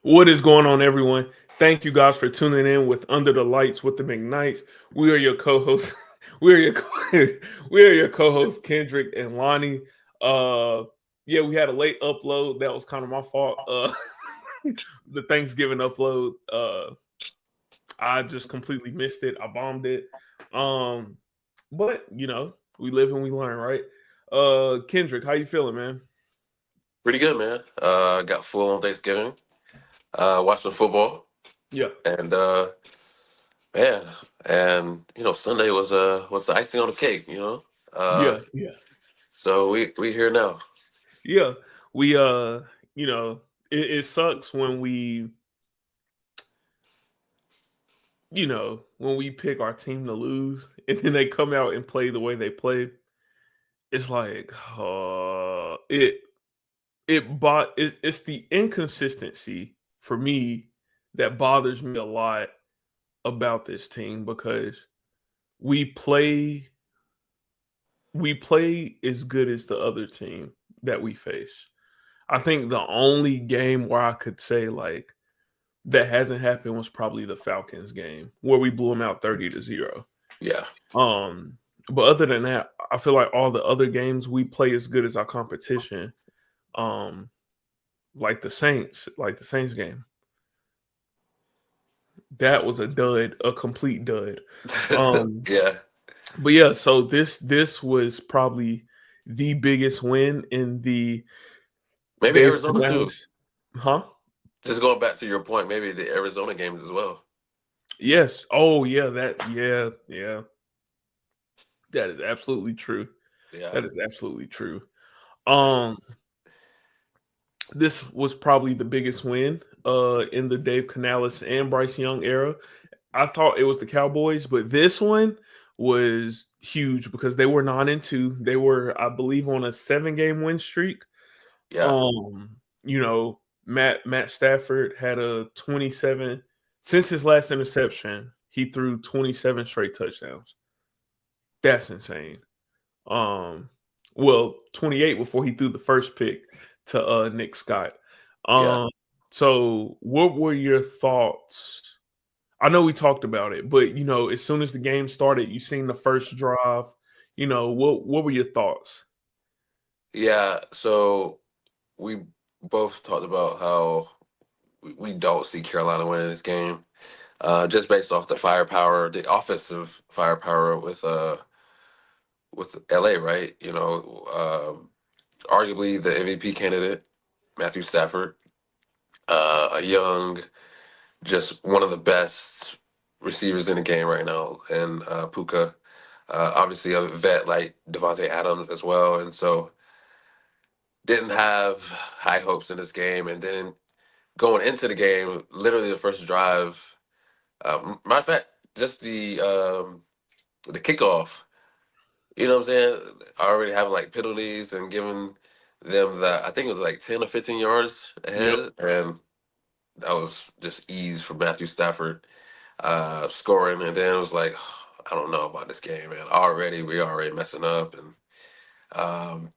What is going on, everyone? Thank you guys for tuning in with Under the Lights with the McKnights. We are your co-hosts. we are your we are your co-hosts Kendrick and Lonnie. Uh, yeah, we had a late upload. That was kind of my fault. The Thanksgiving upload. I just completely missed it. I bombed it. Um, but we live and we learn, right? Kendrick, how you feeling, man? Pretty good, man. Got full on Thanksgiving. Watched some football, Yeah, and man, and Sunday was the icing on the cake. Uh, yeah. so we here now. Yeah, we you know, it sucks when when we pick our team to lose and then they come out and play the way they play. It's like it's the inconsistency for me that bothers me a lot about this team because we play we play as good as the other team that we face. I think the only game where I could say like that hasn't happened was probably the Falcons game where we blew them out 30-0. Yeah, Um, but other than that, I feel like all the other games we play as good as our competition. Um, like the Saints game, that was a dud, a complete dud. Um, yeah. but yeah, so this was probably the biggest win in the Maybe Dave Arizona too. Canales, huh? Just going back to your point, maybe the Arizona games as well. Yes. Oh yeah, yeah. That is absolutely true. Yeah, That is absolutely true. Um, this was probably the biggest win in the Dave Canales and Bryce Young era. I thought it was the Cowboys, but this one was huge because they were 9-2. They were, I believe, on a 7-game win streak. yeah, Matt Stafford had a 27 since his last interception. He threw 27 straight touchdowns. That's insane. Um, well, 28 before he threw the first pick to Nick Scott. yeah, Um, so what were your thoughts? I know we talked about it, but as soon as the game started, you seen the first drive. What were your thoughts? yeah. So we both talked about how we don't see Carolina winning this game, just based off the firepower, the offensive firepower with LA, right? Arguably the MVP candidate, Matthew Stafford, a young, just one of the best receivers in the game right now, and Puka, obviously a vet like Devontae Adams as well, and so didn't have high hopes in this game, and then going into the game, literally the first drive, matter of fact, just the kickoff. You know what I'm saying? Already having like penalties and giving them that. I think it was like 10 or 15 yards Yep. ahead. And that was just ease for Matthew Stafford scoring. And then it was like, I don't know about this game, man. We already messing up. Um,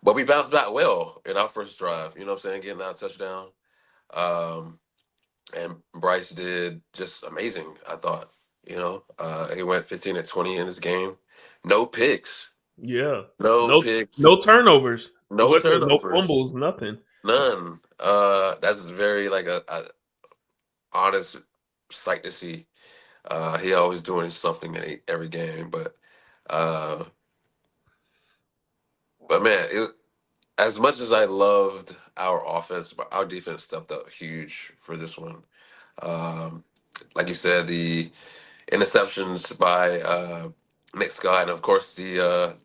but we bounced back well in our first drive, you know what I'm saying? Getting our touchdown. Um, and Bryce did just amazing, I thought. He went 15 and 20 in this game. No picks. Yeah. No No no picks, turnovers. no What's it? No turnovers, fumbles, nothing. none. That's very like a honest sight to see. He always doing something in every game, uh, but man, as much as I loved our offense, but our defense stepped up huge for this one. Um, like you said, the interceptions by Nick Scott, and of course the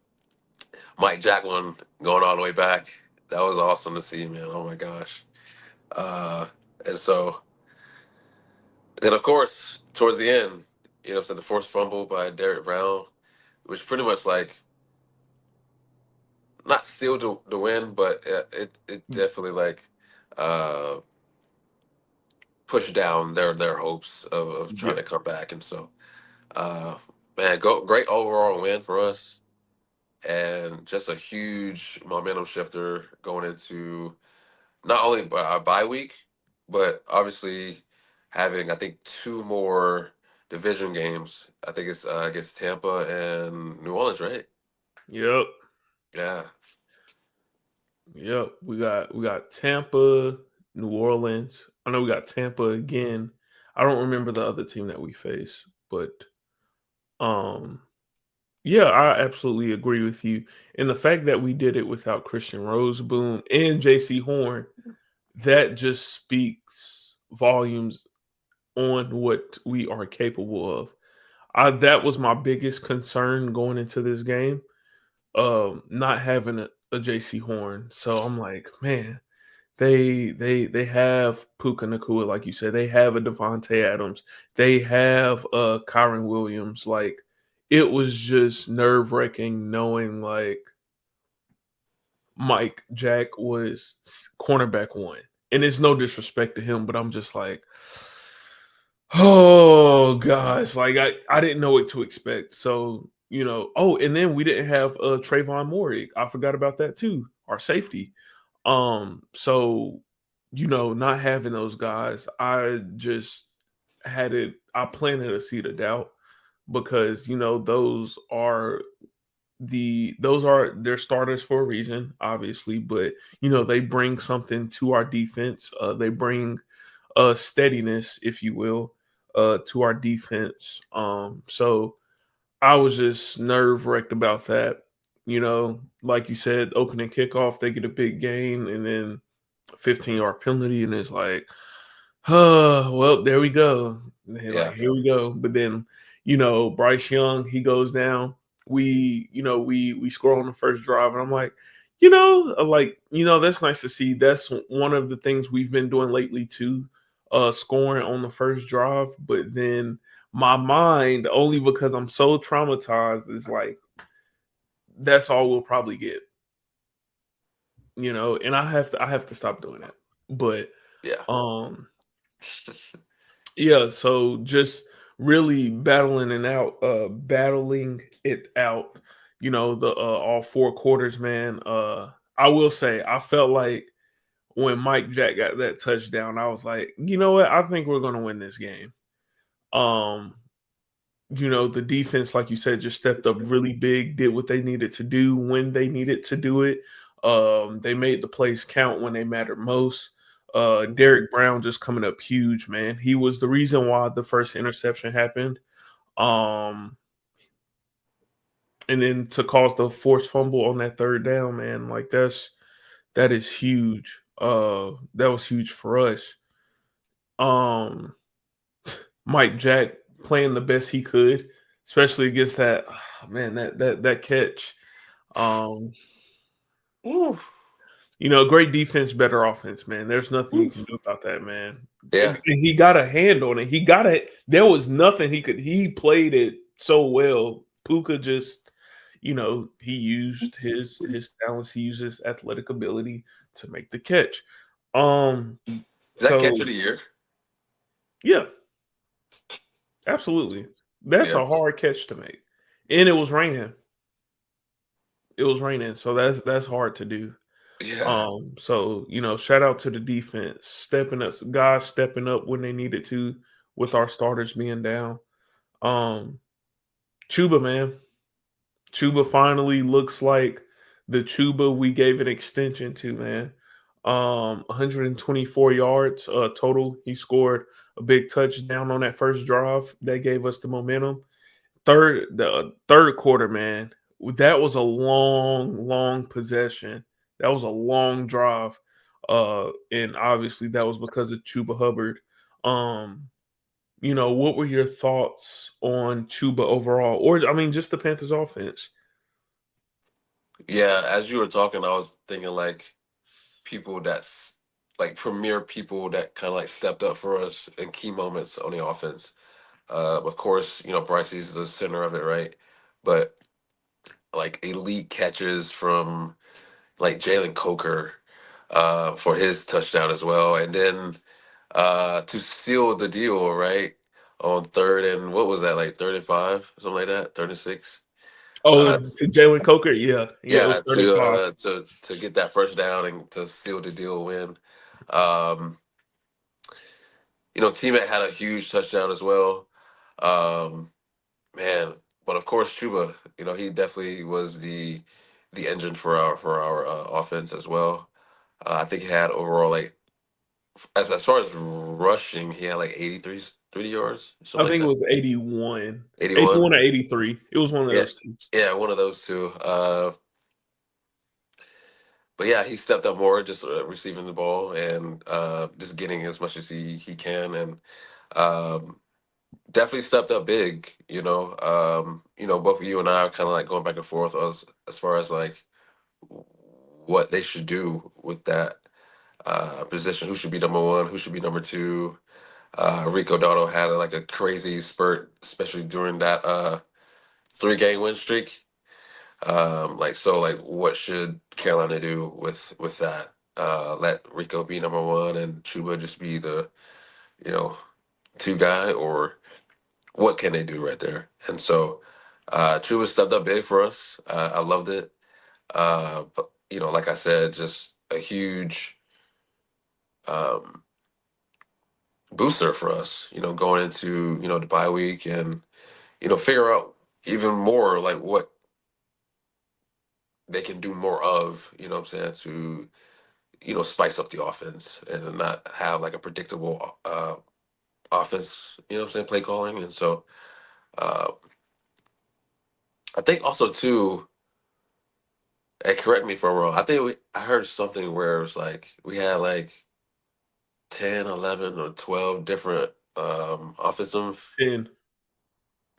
Mike Jack one going all the way back. That was awesome to see, man. Oh my gosh. Uh, and so then, of course, towards the end, so the forced fumble by Derek Brown, which pretty much like not sealed the win, but it definitely like uh, pushed down their hopes of trying Yeah. to come back. And so, uh, man, great overall win for us, and just a huge momentum shifter going into not only our bye week, but obviously having I think two more division games. I think it's against Tampa and New Orleans, right? Yep. Yeah, Yep. We got Tampa, New Orleans. I know we got Tampa again. I don't remember the other team that we face, but um yeah, I absolutely agree with you. And the fact that we did it without Christian Roseboom and JC Horn, that just speaks volumes on what we are capable of. That was my biggest concern going into this game, not having a JC Horn. So I'm like, man, they have Puka Nakua, like you said. They have a Devontae Adams. They have Kyron Williams. Like it was just nerve wracking knowing like Mike Jack was cornerback one. And it's no disrespect to him, but I'm just like, oh gosh, like I didn't know what to expect. So, oh, and then we didn't have Trayvon Morig. I forgot about that too, our safety. So not having those guys, I just I planted a seed of doubt because those are their starters for a reason, obviously, but they bring something to our defense. They bring steadiness, if you will, to our defense. So I was just nerve wracked about that. Like you said, opening kickoff, they get a big gain, and then 15-yard penalty, and it's like, oh, well, there we go. And like, yeah, here we go. But then, Bryce Young, he goes down. We score on the first drive, and I'm like, that's nice to see. That's one of the things we've been doing lately too, scoring on the first drive. But then my mind, only because I'm so traumatized, is like, that's all we'll probably get. And I have to stop doing that. But yeah, um yeah, so just really battling it out, the all four quarters, man. I will say I felt like when Mike Jack got that touchdown, I was like, you know what? I think we're gonna win this game. Um, the defense, like you said, just stepped up really big, did what they needed to do when they needed to do it. They made the plays count when they mattered most. Derek Brown just coming up huge, man. He was the reason why the first interception happened. Um, and then to cause the forced fumble on that third down, man, like that is huge. That was huge for us. Um, Mike Jack playing the best he could, especially against that man, that catch. Um, oof, great defense, better offense, man. There's nothing you can oof. do about that, man. Yeah, He got a hand on it. He got it. There was nothing he played it so well. Puka just, he used his talents, he used his athletic ability to make the catch. Um, is that catch so of the year? yeah, absolutely. That's Yeah, a hard catch to make. And it was raining. It was raining, so that's hard to do. yeah, So shout out to the defense, guys stepping up when they needed to, with our starters being down. Um, Chuba, man, Chuba finally looks like the Chuba we gave an extension to, man. 124 yards total. He scored a big touchdown on that first drive that gave us the momentum. The third quarter, man, that was a long, long possession. That was a long drive. And obviously that was because of Chuba Hubbard. Um, what were your thoughts on Chuba overall? Or I mean just the Panthers offense? yeah. As you were talking, I was thinking like people that's like premier people that kind of like stepped up for us in key moments on the offense. Of course, Bryce is the center of it, right? But like elite catches from like Jalen Coker for his touchdown as well, and then to seal the deal, right, on third and what was that, like 35, something like that, 36. Oh, Uh, to Jalen Coker, yeah, yeah, it yeah, was 35. to get that first down and to seal the deal win. Um, Teammate had a huge touchdown as well. Um, man, but of course Chuba, he definitely was the engine for our offense as well. I think he had overall like as far as rushing, he had like 83 yards, I something like think it that. was 81. 81. 81 or 83. It was one of Yeah, those two. yeah, one of those two. But yeah, he stepped up more, just receiving the ball and just getting as much as he can, and um, definitely stepped up big. Both of you and I are kind of like going back and forth as far as like what they should do with that position. Who should be number one? Who should be number two? Rico Dotto had like a crazy spurt, especially during that 3 game win streak. Like, what should Carolina do with that? Let Rico be number one and Chuba just be the you know two guy, or what can they do right there? And so Chuba stepped up big for us. I loved it. But like I said, just a huge um, booster for us. Going into the bye week, and figure out even more like what they can do more of. You know what I'm saying, to spice up the offense and not have like a predictable offense, what I'm saying, play calling. And so uh, I think also too, and correct me if I'm wrong, I think I heard something where it was like we had like 10, 11, or 12 different offensive. 10.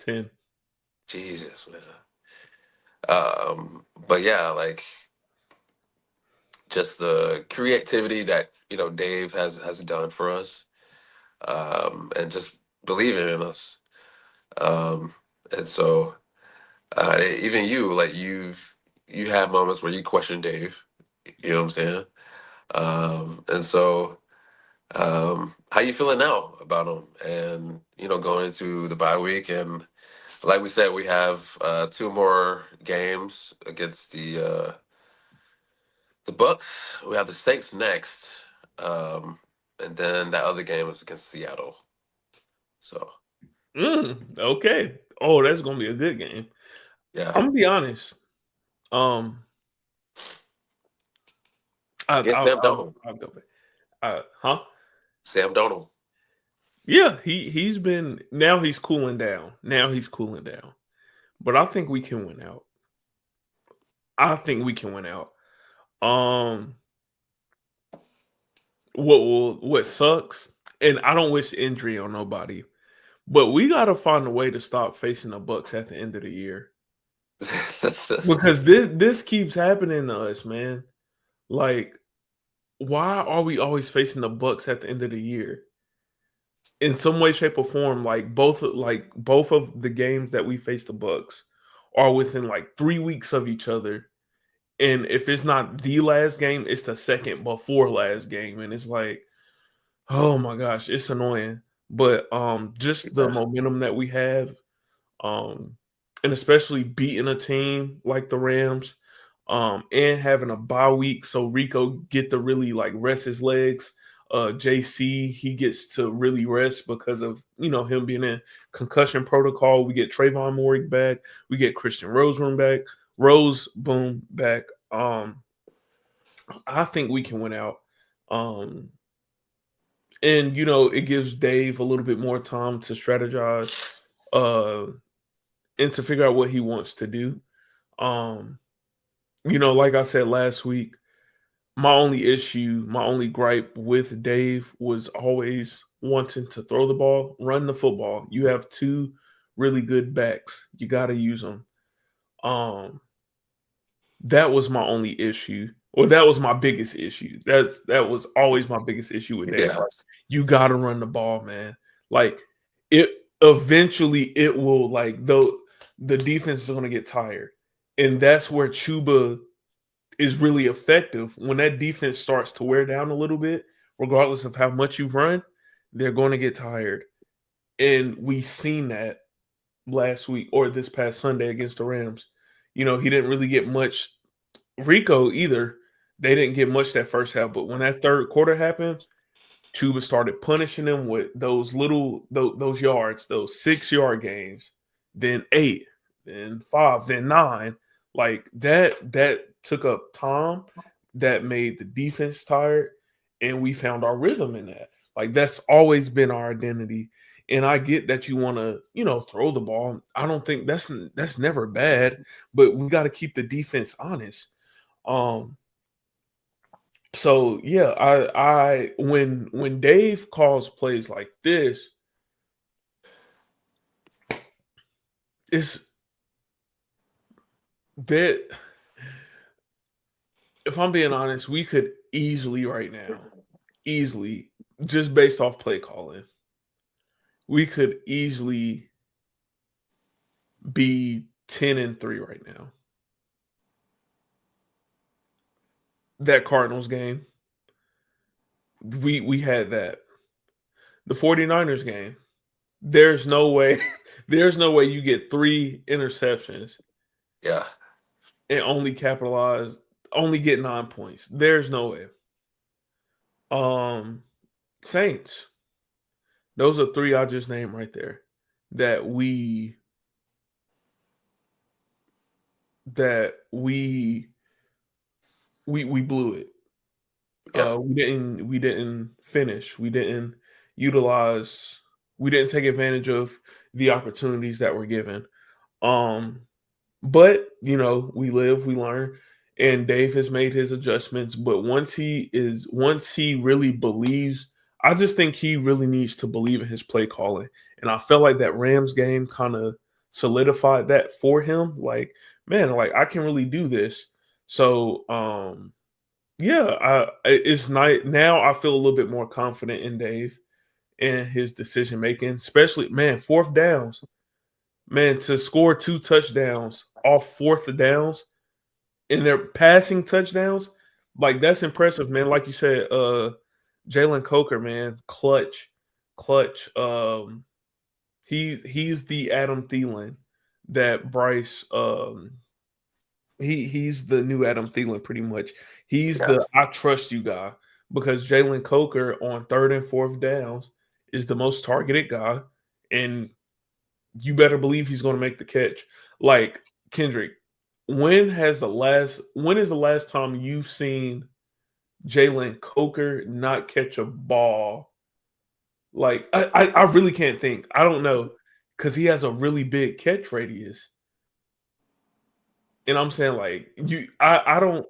10. Jesus, man. But yeah, like just the creativity that Dave has done for us, and just believing in us. Um, and so even you, like you have moments where you question Dave. You know what I'm saying? And so how you feeling now about him? And going into the bye week, and like we said, we have 2 more games against the Bucks. We have the Saints next, and then that other game is against Seattle. So Okay. Oh, that's gonna be a good game. yeah, I'm gonna be honest. Um, against Sam Donald. I'll go back. Huh? Sam Donald. Yeah, he's been now he's cooling down. Now he's cooling down. But I think we can win out. I think we can win out. Um, what sucks, and I don't wish injury on nobody, but we gotta find a way to stop facing the Bucks at the end of the year because this keeps happening to us, man. Like, why are we always facing the Bucks at the end of the year? In some way, shape, or form, like both of the games that we face the Bucks are within like 3 weeks of each other. And if it's not the last game, it's the second before last game. And it's like, oh my gosh, it's annoying. But just the Yeah. momentum that we have, um, and especially beating a team like the Rams, and having a bye week, so Rico get to really like rest his legs. JC, he gets to really rest because of him being in concussion protocol. We get Trayvon Moore back, we get Christian Rose boom back. Um, I think we can win out. Um, and it gives Dave a little bit more time to strategize, uh, and to figure out what he wants to do. Um, like I said last week, my only gripe with Dave was always wanting to throw the ball, run the football. You have two really good backs. You got to use them. Um, that was my only issue, or that was my biggest issue. That was always my biggest issue with Dave. Yeah. Like, you got to run the ball, man. Like, it eventually it will, like, though the defense is going to get tired, and that's where Chuba is really effective. When that defense starts to wear down a little bit, regardless of how much you've run, they're going to get tired. And we seen that last week or this past Sunday against the Rams. He didn't really get much. Rico either. They didn't get much that first half, but when that third quarter happened, Chuba started punishing them with those little those yards, those 6 yard gains, then 8, then 5, then 9. Like that took up time, that made the defense tired, and we found our rhythm in that. Like that's always been our identity. And I get that you want to, throw the ball. I don't think that's never bad, but we got to keep the defense honest. Um, so yeah, I when Dave calls plays like this, it's that if I'm being honest, we could easily right now, easily, just based off play calling, we could easily be 10-3 right now. That Cardinals game, we had that. The 49ers game, there's no way, there's no way you get 3 interceptions Yeah. and only get 9 points. There's no way. Um, Saints. Those are 3 I just named right there that we we blew it. Yeah. We didn't finish. Utilize. We didn't take advantage of the opportunities that were given. Um, But we live, we learn, and Dave has made his adjustments. But once he really believes, I just think he really needs to believe in his play calling. And I felt like that Rams game kind of solidified that for him. Like, man, like I can really do this. So yeah, it's nice. Now I feel a little bit more confident in Dave and his decision making, especially man, fourth downs. Man, to score 2 touchdowns off fourth downs and they're passing touchdowns, like that's impressive, man. Like you said, Jalen Coker, man, clutch. He's the Adam Thielen that Bryce he's the new Adam Thielen pretty much. He's Yeah. the I trust you guy because Jalen Coker on third and fourth downs is the most targeted guy, and you better believe he's going to make the catch. Like Kendrick, when is the last time you've seen Jalen Coker not catch a ball? Like I really can't think. I don't know because he has a really big catch radius, and I'm saying like I don't.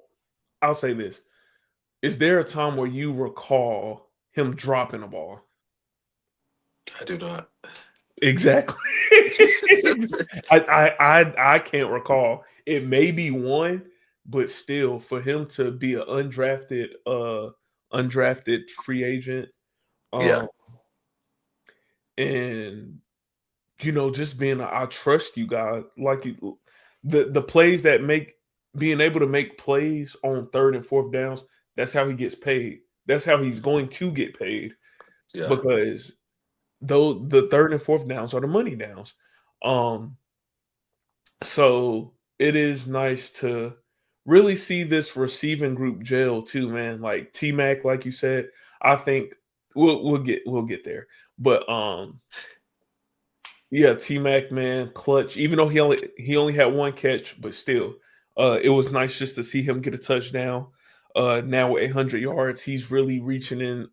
I'll say this: is there a time where you recall him dropping a ball? I do not. Exactly. I can't recall. It may be one, but still, for him to be an undrafted free agent, Yeah. um, and just being a I trust you guy, like the plays that make being able to make plays on third and fourth downs. That's how he gets paid. That's how he's going to get paid Yeah. because though the third and fourth downs are the money downs. Um, So it is nice to really see this receiving group gel too, man. Like T Mac, like you said, I think we'll get there. But yeah, T Mac, man, clutch. Even though he only had one catch, but still, it was nice just to see him get a touchdown. Now with 800 yards, he's really reaching in.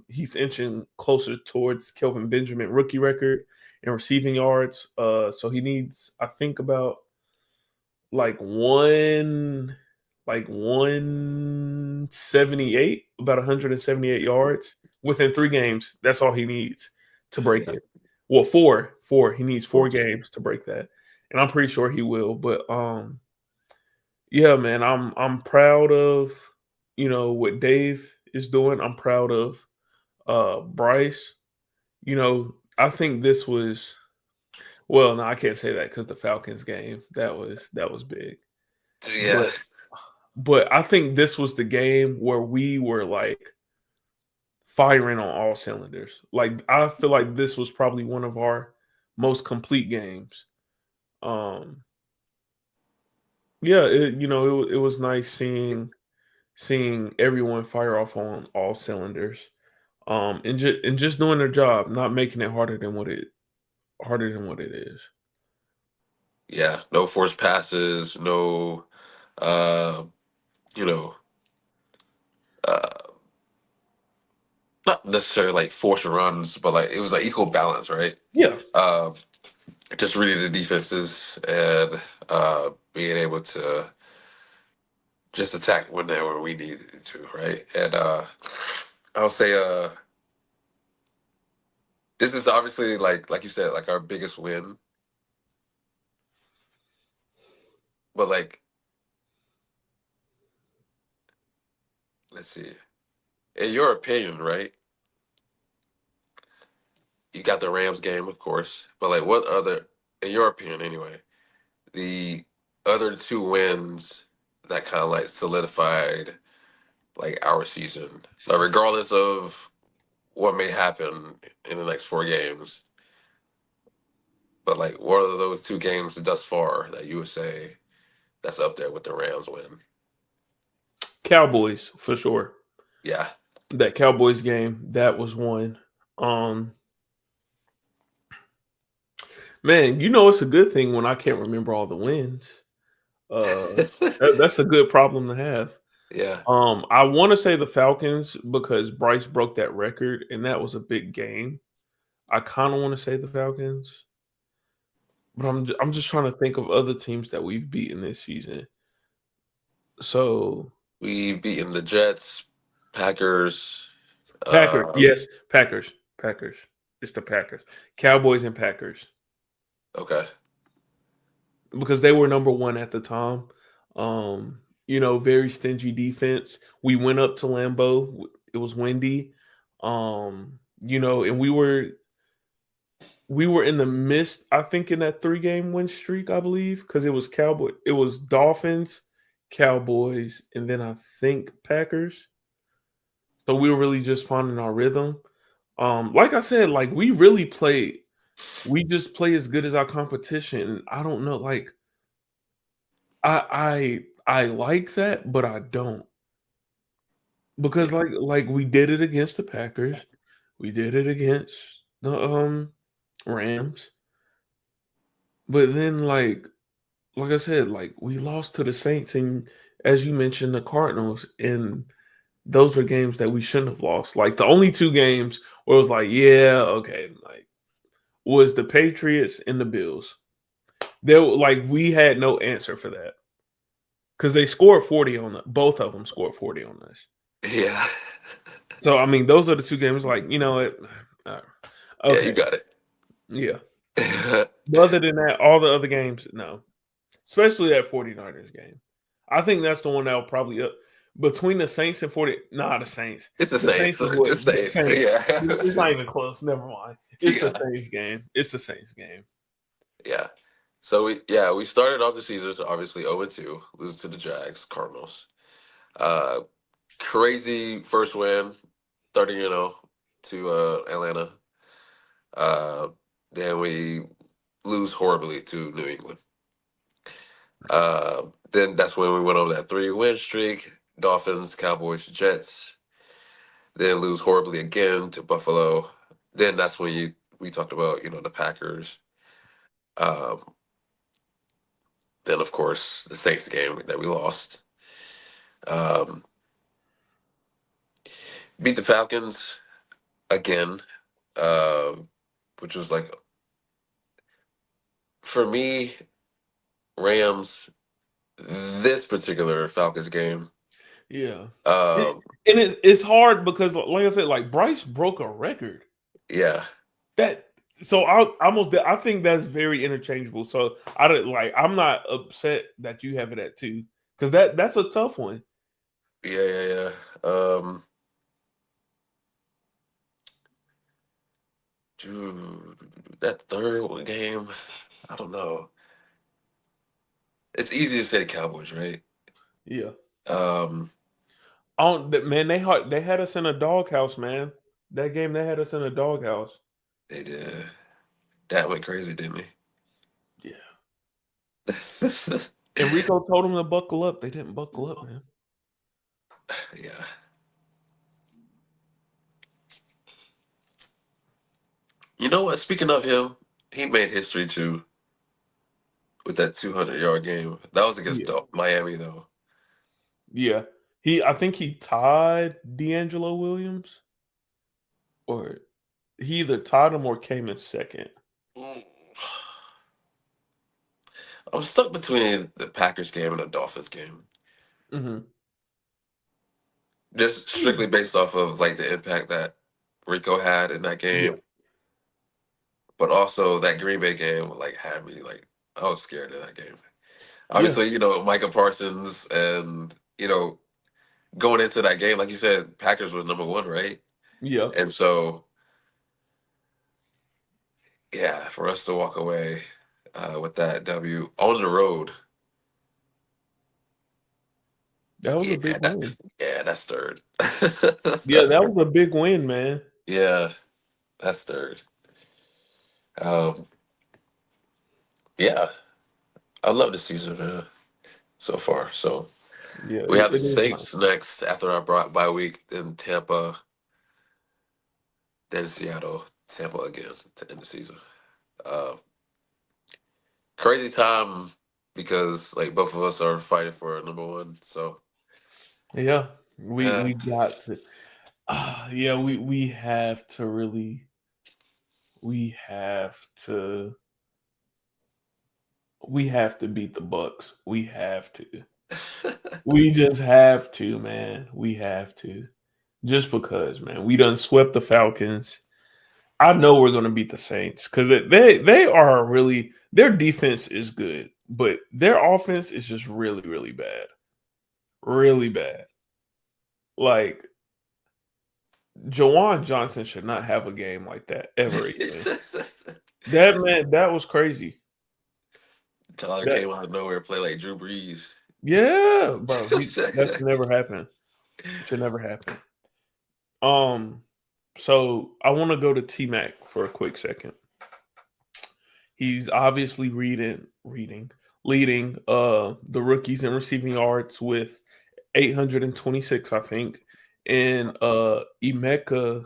He's inching closer towards Kelvin Benjamin rookie record in receiving yards. So he needs, I think, about like 178, about 178 yards within 3 games. That's all he needs to break it. Well, four. He needs 4 games to break that, and I'm pretty sure he will. But yeah, man, I'm proud of what Dave is doing. I'm proud of Bryce. I think this was well. No, I can't say that because the Falcons game that was big. Yeah. But I think this was the game where we were like firing on all cylinders. Like I feel like this was probably one of our most complete games. Um, yeah, it was nice seeing everyone fire off on all cylinders. and just doing their job, not making it harder than what it is. Yeah, no forced passes, no, uh, you know, uh, not necessarily like forced runs, but like it was like equal balance, right? Yeah, Uh, just reading the defenses and being able to just attack whenever we needed to, right? And I'll say this is obviously like you said, like our biggest win, but like let's see, in your opinion, right? You got the Rams game, of course, but like what other, in your opinion, anyway, the other two wins that kind of like solidified like our season, like regardless of what may happen in the next four games, but like what are those two games thus far that you would say that's up there with the Rams win? Cowboys for sure. Yeah. That Cowboys game, that was one. Um, Man, it's a good thing when I can't remember all the wins. That's a good problem to have. Yeah. I want to say the Falcons because Bryce broke that record, and that was a big game. I kind of want to say the Falcons, but I'm just trying to think of other teams that we've beaten this season. So We beaten the Jets, Packers. Packers, Uh, yes, Packers. It's the Packers, Cowboys, and Packers okay. because they were number one at the time. Very stingy defense. We went up to Lambeau. It was windy. And we were in the midst, I think, in that 3 game win streak, I believe, because it was Dolphins, Cowboys, and then I think Packers. So we were really just finding our rhythm. Like I said, like we just play as good as our competition. I don't know, like I like that, but I don't. Because Yeah. like we did it against the Packers. We did it against the Rams. But then like I said, like we lost to the Saints and as you mentioned, the Cardinals, and those were games that we shouldn't have lost. Like the only 2 games where it was like, yeah, okay, like was the Patriots and the Bills. We had no answer for that because they scored 40 on the both of them scored 40 on us. Yeah. So I mean, those are the 2 games. Like what? Uh, Yeah, you okay, got yeah. it. But other than that, all the other games, no. Especially that 49ers game. I think that's the one that will probably up between the Saints and 40. Nah, the Saints. It's the The Saints. Saints is what It's the Saints. Saints. It's not Yeah. even close. Never mind. It's the Yeah. Saints game. It's the Saints game. Yeah. So we started off the season obviously 0-2, lose to the Jags, Cardinals. Uh Crazy first win, 30 to Atlanta. Uh then we lose horribly to New England. Then that's when we went on that 3 win streak. Dolphins, Cowboys, Jets. Then lose horribly again to Buffalo. Then that's when we talked about, the Packers. Um, then of course the Saints game that we lost. Um, beat the Falcons again, uh, which was like for me, Rams, this particular Falcons game. Yeah. It, Um, and it's hard because, like I said, like Bryce broke a record. yeah, That so I think that's very interchangeable. So I don't like. I'm not upset that you have it at 2 because that's a tough one. yeah. Um, dude, that third game, I don't know. It's easy to say the Cowboys, right? Yeah. Um, Man, they had us in a doghouse, man. That game they had us in a doghouse. they did. That went crazy, didn't Yeah. he? Enrico told them to buckle up. They didn't buckle up, man. Yeah. You know what? Speaking of him, he made history too with that 200-yard game. That was against Yeah, Miami, though. yeah. I think he tied D'Angelo Williams, or he either tied him or came in second. Mm. I'm stuck between the Packers game and the Dolphins game, Hmm. just strictly based off of like the impact that Rico had in that Yeah, game, but also that Green Bay game like had me like I was scared of that game. yeah, Obviously, Micah Parsons and going into that game, like you said, Packers was number one, right? yeah. And so yeah, for us to walk away with that W on the road, That was yeah, a big win. that's third. Yeah, That's that third. was a big win, man. Yeah, that's third. Um, yeah, I love the season, man, so far. So Yeah, we have the it is nice. Saints next after our bye week, then Tampa, then Seattle, Tampa again to end the season. Uh, Crazy time because like both of us are fighting for number one. So Yeah, we yeah, we got to. Yeah, we have to really. We have to. We have to beat the Bucks. We have to. We just have to, man. We have to. Just because, man, we done swept the Falcons. I know we're gonna beat the Saints because they are really their defense is good, but their offense is just really bad, really bad. Like Jawan Johnson should not have a game like that ever again. That man, that was crazy. Tyler That came out of nowhere, play like Drew Brees. yeah, bro. That should never happen. Should never happen. Um, so I want to go to T Mac for a quick second. He's obviously leading the rookies in receiving yards with 826, I think. And Emeka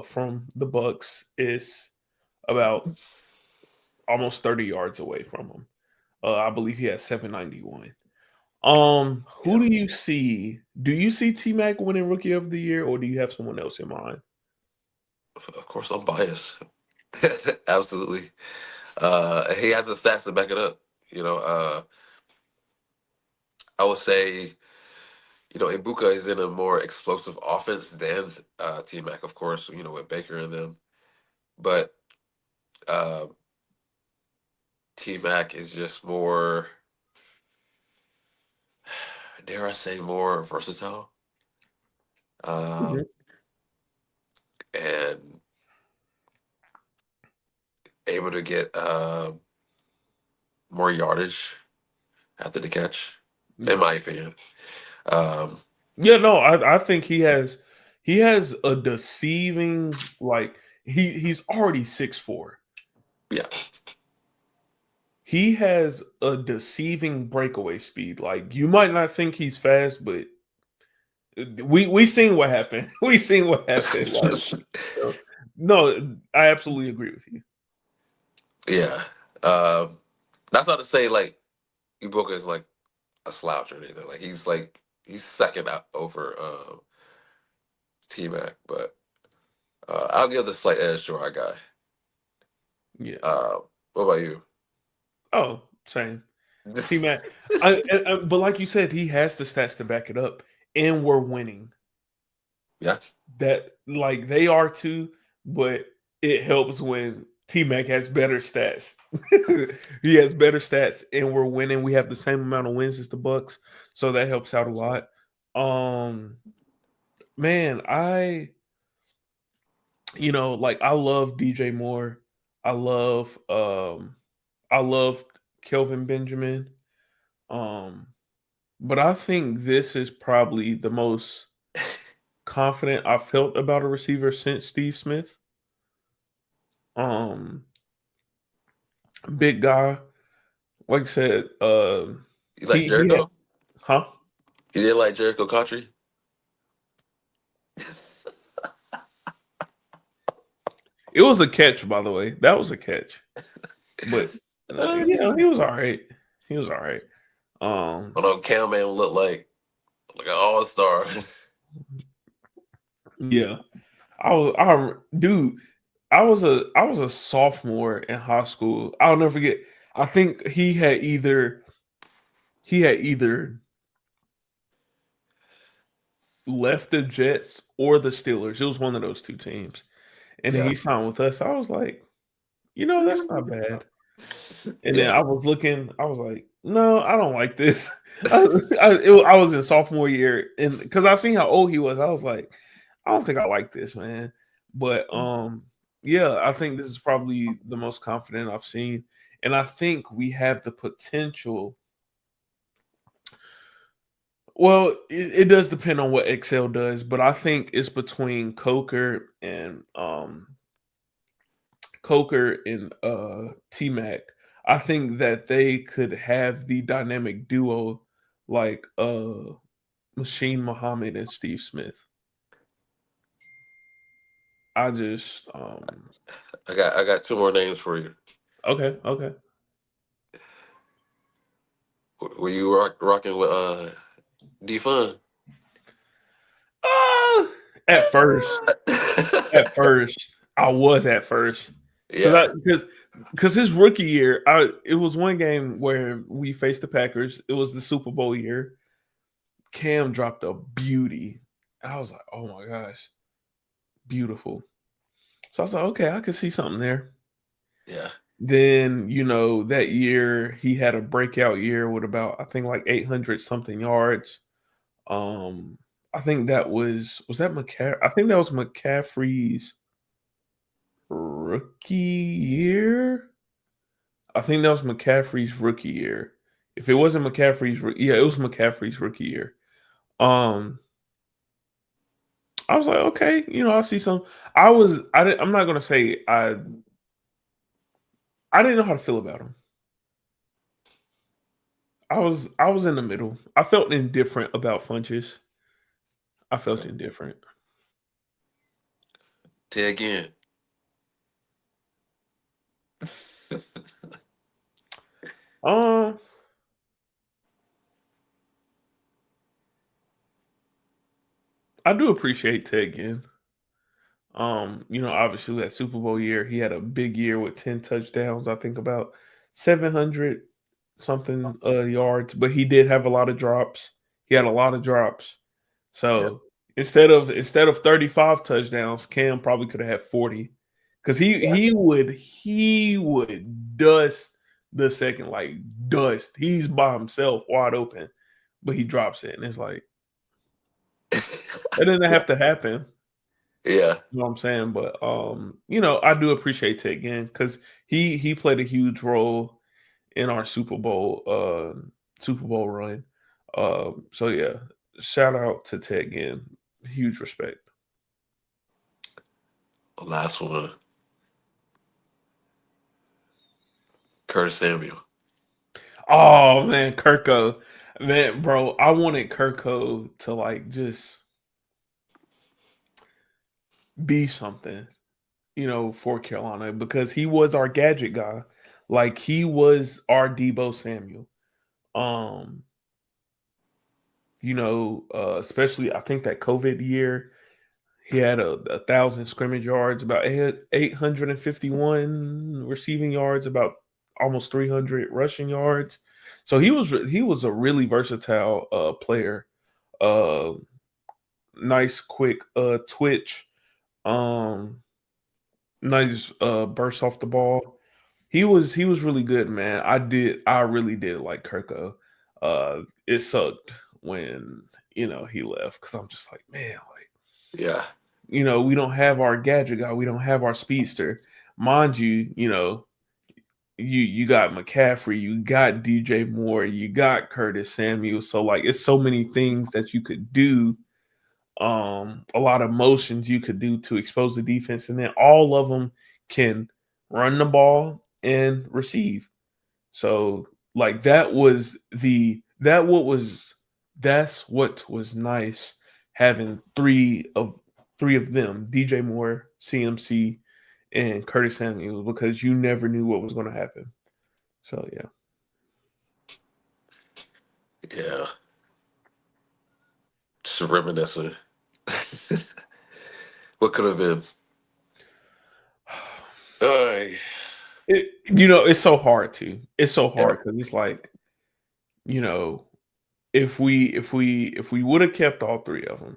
from the Bucks is about almost 30 yards away from him. I believe he has 791. Who Yeah, do you see? Do you see T Mac winning Rookie of the Year, or do you have someone else in mind? of course I'm biased. Absolutely. He has the stats to back it up. I would say, Ibuka is in a more explosive offense than T Mac, of course, with Baker and them. But uh, T Mac is just more, dare I say, more versatile, Mhm. um, and able to get more yardage after the catch, in Yeah. my opinion. Um, Yeah, no, I think he has a deceiving like he's already 6'4". yeah. He has a deceiving breakaway speed. Like you might not think he's fast, but we seen what happened. We seen what happened. Like so, no, I absolutely agree with you. Yeah. Um, that's not to say like Ibuka is like a slouch or anything. Like he's second out over T Mac, but I'll give the slight edge to our guy. Yeah. Uh, what about you? Oh, same. T Mac. But like you said, he has the stats to back it up, and we're winning. Yeah. That like they are too, but it helps when T Mac has better stats. He has better stats, and we're winning. We have the same amount of wins as the Bucks, so that helps out a lot. Um, man, like I love DJ Moore. I love I love Kelvin Benjamin. Um, but I think this is probably the most confident I felt about a receiver since Steve Smith. Um, big guy, like I said, You like he had, Jericho? huh? You didn't like Jericho Country? It was a catch, by the way. That was a catch. But Uh, he was all right. He was all right. Um, I know Cam man look like an all star. yeah, dude. I was a sophomore in high school. I'll never forget. I think he had either left the Jets or the Steelers. It was one of those two teams, and then Yeah, he signed with us. I was like, that's not bad. And then yeah, I was looking. I was like, no, I don't like this. I was in sophomore year, and because I seen how old he was, I was like, I don't think I like this, man. But yeah, I think this is probably the most confident I've seen, and I think we have the potential. Well, it does depend on what Excel does, but I think it's between Coker and T Mac. I think that they could have the dynamic duo like Machine Muhammad and Steve Smith. I just I got two more names for you. okay, okay. Were you rocking with D-Fun? Uh, at first, I was at first because Yeah, because his rookie year, it was one game where we faced the Packers. It was the Super Bowl year. Cam dropped a beauty. I was like, oh my gosh, beautiful. So I was like, okay, I could see something there. yeah. Then, that year he had a breakout year with about I think like 800 something yards. Um I think that was that McCaffrey? I think that was McCaffrey's rookie year. I think that was McCaffrey's rookie year. If it wasn't yeah, it was McCaffrey's rookie year. Um I was like, okay, I see some. I'm not gonna say I didn't know how to feel about him. I was in the middle. I felt indifferent about Funches. I felt indifferent. Say again. Um, I do appreciate Ted Ginn. Obviously that Super Bowl year, he had a big year with 10 touchdowns, I think about 700 something yards, but he did have a lot of drops. He had a lot of drops. Yeah, So instead of 35 touchdowns, Cam probably could have had 40. Because yeah. he would dust the second, like dust. He's by himself wide open, but he drops it. And it's like that didn't have to happen. Yeah, You know what I'm saying? But I do appreciate Ted again because he played a huge role in our Super Bowl run. So yeah, shout out to Ted again. Huge respect. last one. Curtis Samuel. Oh man, Kirko. Man, bro, I wanted Kirko to like just be something, for Carolina because he was our gadget guy. Like he was our Debo Samuel. Um, especially I think that COVID year, he had a thousand scrimmage yards, about 851 receiving yards, about almost 300 rushing yards. So he was a really versatile player. Uh, nice, quick twitch. Um, nice burst off the ball. He was really good, man. I really did like Kirko. It sucked when he left because I'm just like, man, like Yeah, we don't have our gadget guy, we don't have our speedster. Mind you, you got McCaffrey, you got DJ Moore, you got Curtis Samuel. So like it's so many things that you could do, a lot of motions you could do to expose the defense, and then all of them can run the ball and receive. So like that's what was nice having three of them, DJ Moore, CMC, and Curtis Samuel because you never knew what was going to happen. So yeah. Yeah. Just reminiscing. What could have been? Ay. It's so hard to. It's so Yeah. hard because it's like, you know, if we would have kept all three of them,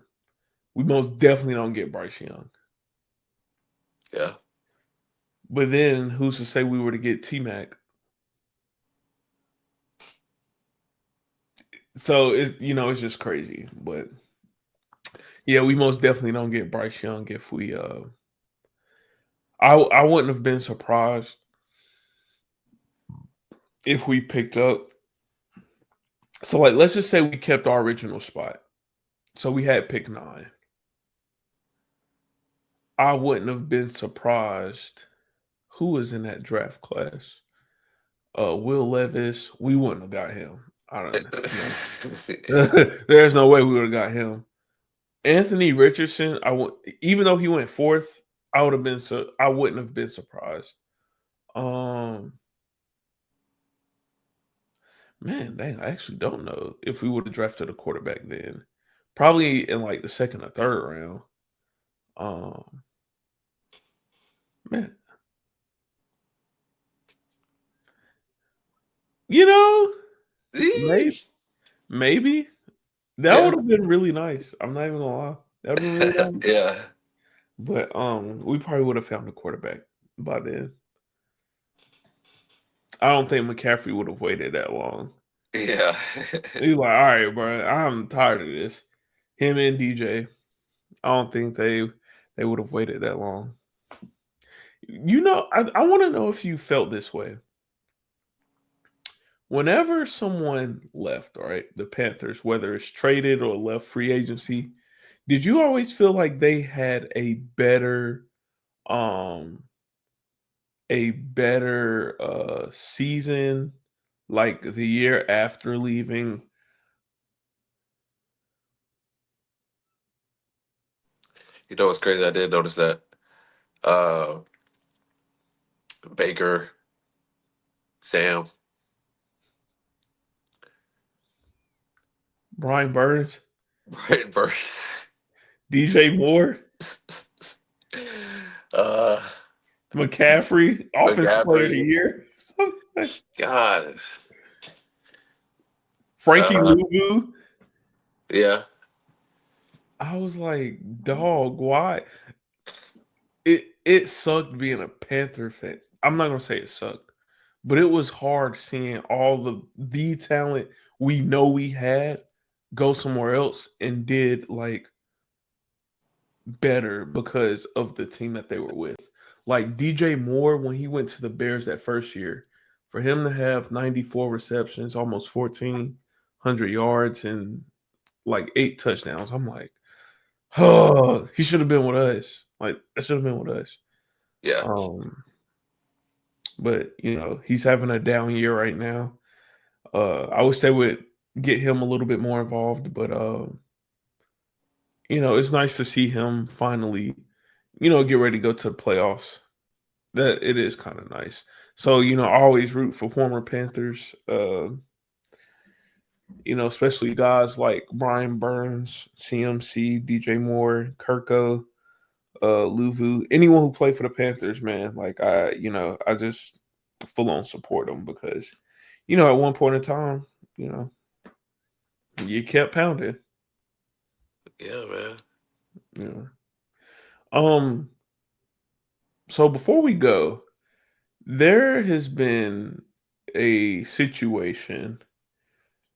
we most definitely don't get Bryce Young. Yeah. But then who's to say we were to get T Mac? So it's just crazy. But yeah, we most definitely don't get Bryce Young if we I wouldn't have been surprised if we picked up. So like let's just say we kept our original spot. So we had pick 9. I wouldn't have been surprised who was in that draft class. Will Levis, we wouldn't have got him. I don't know. There's no way we would have got him. Anthony Richardson, even though he went 4th, I wouldn't have been surprised. Um Man, dang, I actually don't know if we would have drafted a quarterback then. Probably in like the 2nd or 3rd round. Um Man, you know, maybe, maybe that would Yeah. have been really nice. I'm not even gonna lie. That would have been really nice. Yeah. But we probably would have found a quarterback by then. I don't think McCaffrey would have waited that long. Yeah. He's like, all right, bro, I'm tired of this. Him and DJ. I don't think they would have waited that long. I want to know if you felt this way. Whenever someone left, all right, the Panthers, whether it's traded or left free agency, did you always feel like they had um a better season like the year after leaving? You know what's crazy? I did notice that. Uh, Baker, Sam, Brian Burns, Brighton Burke. DJ Moore, uh, McCaffrey, offensive player of the McCaffrey. year. God. Frankie Uh, Luvu. yeah. I was like, dog, why? It sucked being a Panther fan. I'm not gonna say it sucked, but it was hard seeing all the talent we know we had go somewhere else and did like better because of the team that they were with. Like DJ Moore when he went to the Bears that first year, for him to have 94 receptions, almost 1,400 yards, and like 8 touchdowns, I'm like, oh, he should have been with us. Like that should have been with us. Yeah. Um, but he's having a down year right now. I wish they would get him a little bit more involved, but it's nice to see him finally, get ready to go to the playoffs. That it is kind of nice. So, I always root for former Panthers. Especially guys like Brian Burns, CMC, DJ Moore, Kirko, Luvu, anyone who played for the Panthers, man. Like I just full on support them because, at one point in time, you know, you kept pounding. Yeah, man. You know. Um. So before we go, there has been a situation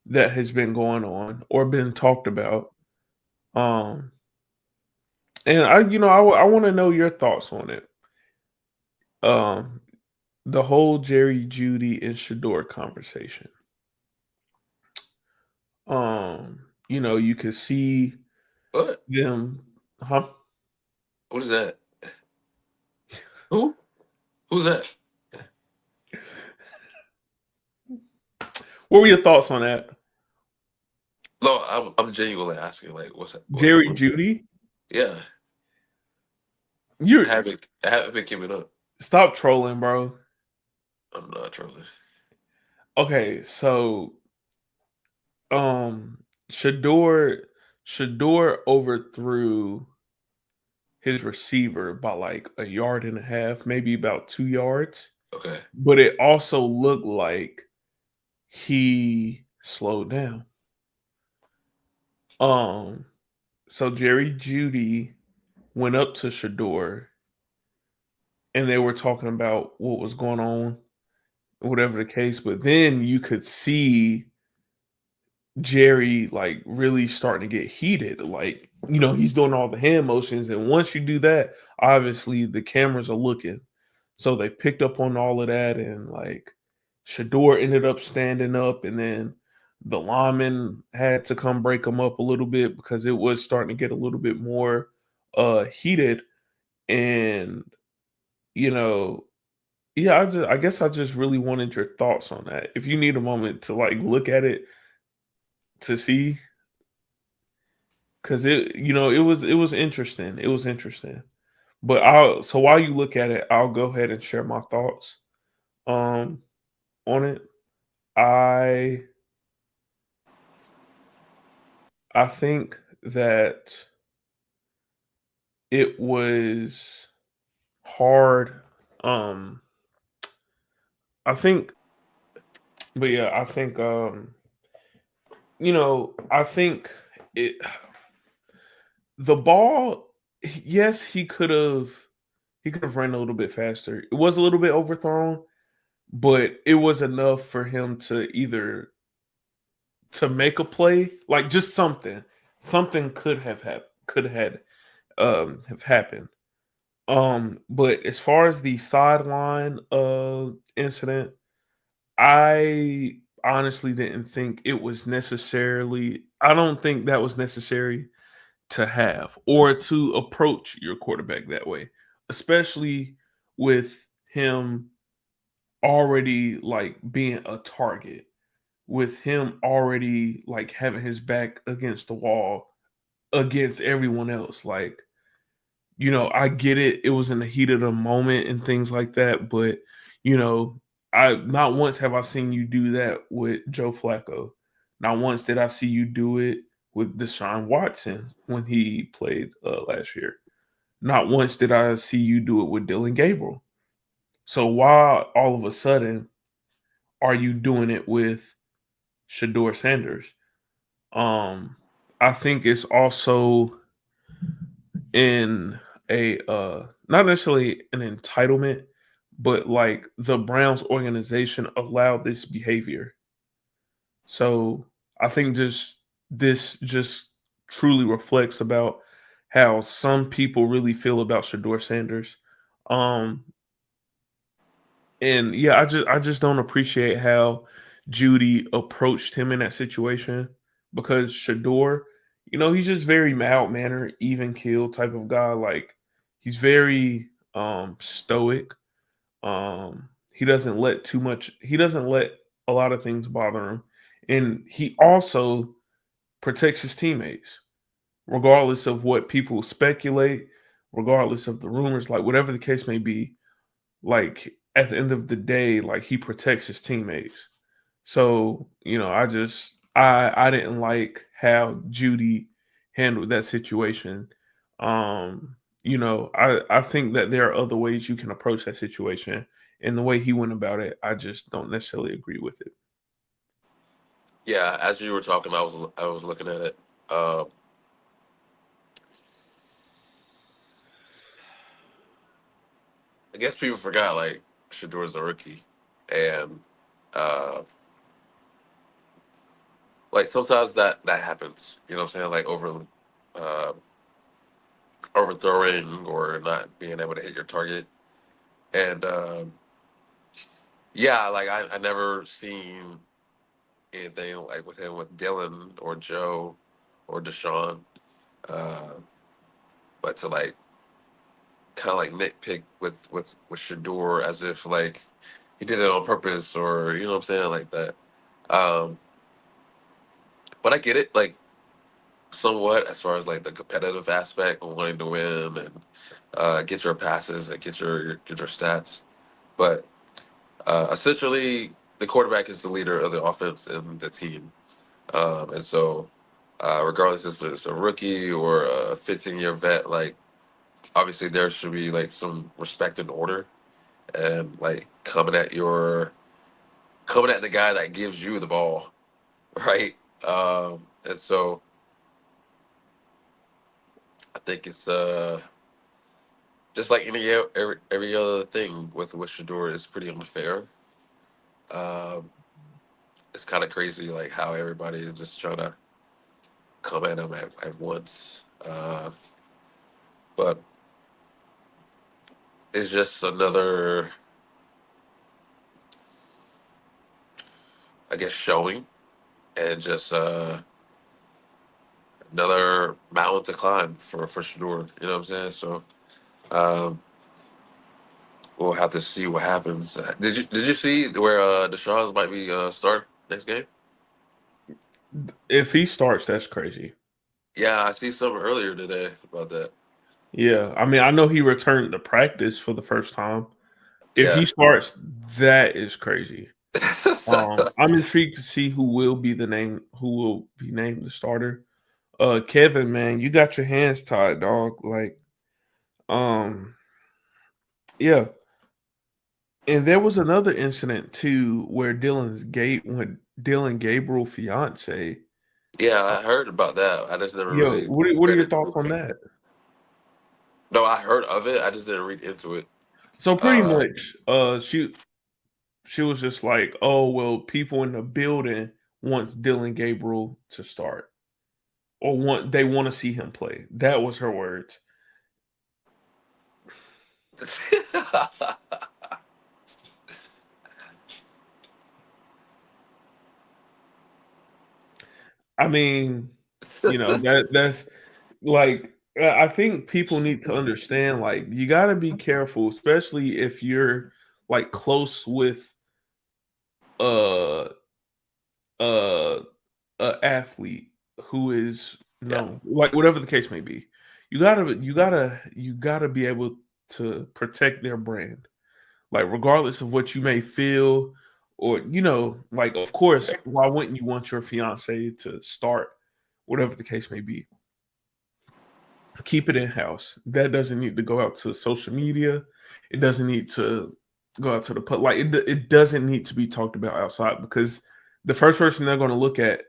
that has been going on or been talked about. Um, and I want to know your thoughts on it. Um, the whole Jerry, Judy, and Shador conversation. You could see What? them, huh? What is that? Who? Who's that? What were your thoughts on that? No, I'm genuinely asking. Like, what's that? Jerry, Judy? Yeah. You're I haven't been keeping up. stop trolling, bro. I'm not trolling. Okay, so um Shador overthrew his receiver by like a yard and a half, maybe about 2 yards. Okay. But it also looked like he slowed down. Um, so Jerry Judy went up to Shador and they were talking about what was going on, whatever the case. But then you could see Jerry like really starting to get heated. Like, he's doing all the hand motions. And once you do that, obviously the cameras are looking. So they picked up on all of that. And like Shador ended up standing up. And then the lineman had to come break him up a little bit because it was starting to get a little bit more heated. And, you know, yeah, I guess I just really wanted your thoughts on that. If you need a moment to like look at it to see, because it was interesting. It was interesting. But I'll so while you look at it, I'll go ahead and share my thoughts um on it. I I think that it was hard. Um I think but yeah, I think it the ball, yes, he could have ran a little bit faster. It was a little bit overthrown, but it was enough for him to either to make a play, like just something could have happened. But as far as the sideline incident, I honestly didn't think it was necessarily. I don't think that was necessary to have or to approach your quarterback that way, especially with him already like being a target, with him already like having his back against the wall against everyone else. Like, I get it. It was in the heat of the moment and things like that, but you know, I not once have I seen you do that with Joe Flacco. Not once did I see you do it with Deshaun Watson when he played last year. Not once did I see you do it with Dylan Gabriel. So why all of a sudden are you doing it with Shador Sanders? Um, I think it's also in a not necessarily an entitlement, but like the Browns organization allowed this behavior. So I think just this just truly reflects about how some people really feel about Shador Sanders. Um, and yeah, I just don't appreciate how Judy approached him in that situation because Shador, he's just very mild mannered, even keel type of guy. Like he's very stoic. He doesn't let a lot of things bother him. And he also protects his teammates, regardless of what people speculate, regardless of the rumors, like whatever the case may be, like at the end of the day, like he protects his teammates. So, I didn't like how Judy handled that situation. I think that there are other ways you can approach that situation. And the way he went about it, I just don't necessarily agree with it. Yeah, as you were talking, I was looking at it. Uh, I guess people forgot like Shador's a rookie, and uh, like sometimes that happens. You know what I'm saying? Like uh, overthrowing or not being able to hit your target, and yeah, like I never seen anything like with him with Dylan or Joe or Deshaun, uh, but to like kind of like nitpick with Shador as if like he did it on purpose or you know what I'm saying like that. Um, but I get it like somewhat as far as like the competitive aspect of wanting to win get your passes and get your stats. But essentially, the quarterback is the leader of the offense and the team. And so, regardless if it's a rookie or a 15-year vet, like obviously there should be like some respect and order, and like coming at the guy that gives you the ball, right? And so I think it's just like every other thing with Shador is pretty unfair. Um, it's kind of crazy like how everybody is just trying to come at him at once. But it's just another, I guess, showing and just another mountain to climb for Shador. You know what I'm saying? So um, we'll have to see what happens. Did you see where Deshaun's might be start next game? If he starts, that's crazy. Yeah, I see something earlier today about that. Yeah, I mean, I know he returned to practice for the first time. If Yeah. he starts, that is crazy. I'm intrigued to see who will be named the starter. Kevin, man, you got your hands tied, dog. Like, um, yeah. And there was another incident too where when Dylan Gabriel fiance. Yeah, I heard about that. I just never Yo, really what are read your into thoughts on it. that? No, I heard of it. I just didn't read into it. So pretty Uh, much, she was just like, "Oh well, people in the building wants Dylan Gabriel to start, or they want to see him play." That was her words. I mean, that's like I think people need to understand. Like, you got to be careful, especially if you're like close with uh uh a athlete who is yeah, known, like whatever the case may be. You gotta be able to protect their brand, like regardless of what you may feel, or like of course, why wouldn't you want your fiance to start, whatever the case may be? Keep it in house. That doesn't need to go out to social media. It doesn't need to go out to the public. Like it doesn't need to be talked about outside, because the first person they're going to look at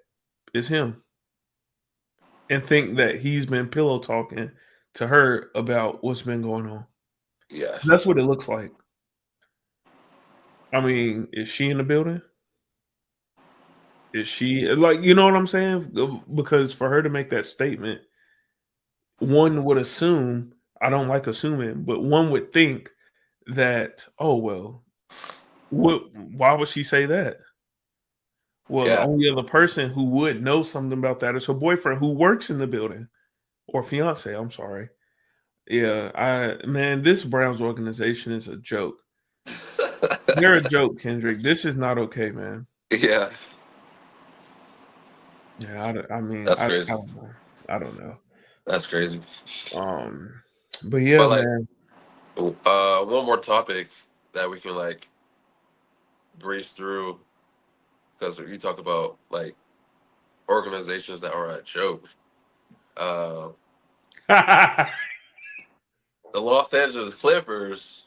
is him and think that he's been pillow talking to her about what's been going on. yeah, That's what it looks like. I mean, is she in the building? Is she like, you know what I'm saying? Because for her to make that statement, one would assume, I don't like assuming, but one would think that, oh well, why would she say that? Well, the yeah. only other person who would know something about that is her boyfriend who works in the building, or fiance, I'm sorry. Yeah, man, this Browns organization is a joke. They're a joke, Kendrick. This is not okay, man. Yeah, Yeah, I mean, that's I crazy. don't know. I don't know. That's crazy. But yeah, But like, man. one more topic that we can like breeze through, because you talk about like organizations that are a joke. Uh, the Los Angeles Clippers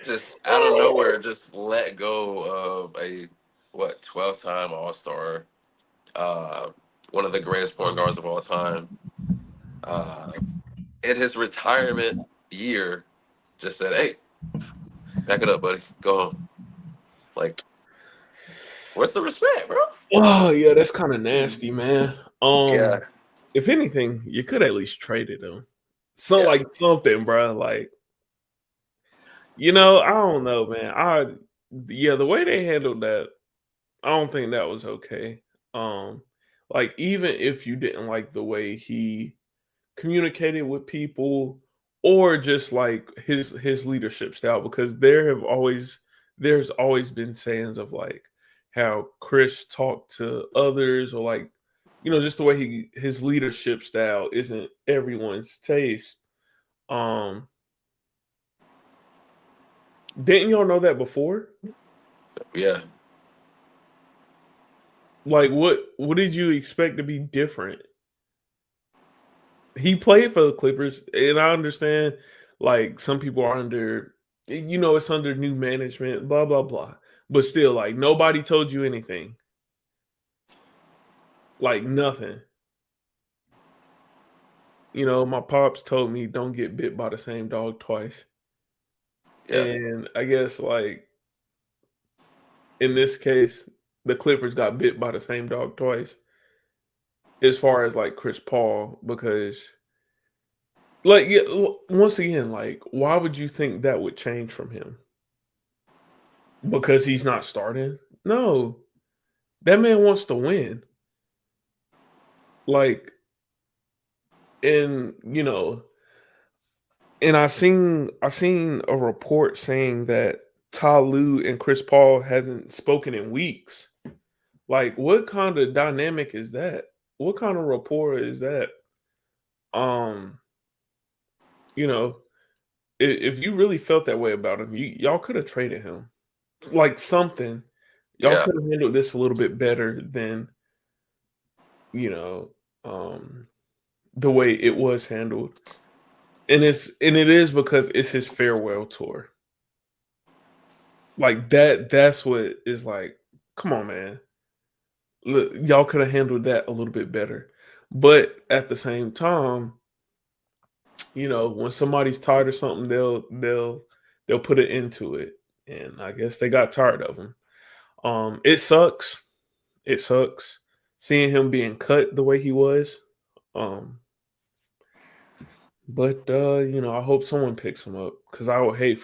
just out of nowhere just let go of a 12-time All Star, uh, one of the greatest point guards of all time. Uh, in his retirement year, just said, "Hey, pack it up, buddy. Go home." Like, where's the respect, bro? Oh yeah, that's kind of nasty, man. Yeah, If anything, you could at least trade it though. yeah, Like something, bro. Like, I don't know, man. Yeah, the way they handled that, I don't think that was okay. Um, like even if you didn't like the way he communicated with people, or just like his leadership style, because there's always been sayings of like how Chris talked to others, or like just the way his leadership style isn't everyone's taste. Um, didn't y'all know that before? Yeah, Like, what did you expect to be different? He played for the Clippers, and I understand. Like, some people are under, it's under new management, blah blah blah. But still, like, nobody told you anything. Like nothing. My pops told me don't get bit by the same dog twice. yeah, And I guess like in this case, the Clippers got bit by the same dog twice as far as like Chris Paul, because like yeah, once again, like why would you think that would change from him? Because he's not starting? No. That man wants to win. Like, and and I seen a report saying that Ty Lue and Chris Paul hasn't spoken in weeks. Like, what kind of dynamic is that? What kind of rapport is that? Um, you know, if you really felt that way about him, y'all could have traded him. It's like something. Y'all yeah, could have handled this a little bit better than, you know, um the way it was handled. And it is because it's his farewell tour. Like that's what is like, come on, man. Look, y'all could have handled that a little bit better. But at the same time, when somebody's tired of something, they'll put it into it. And I guess they got tired of him. It sucks. It sucks seeing him being cut the way he was. Um, but I hope someone picks him up because I would hate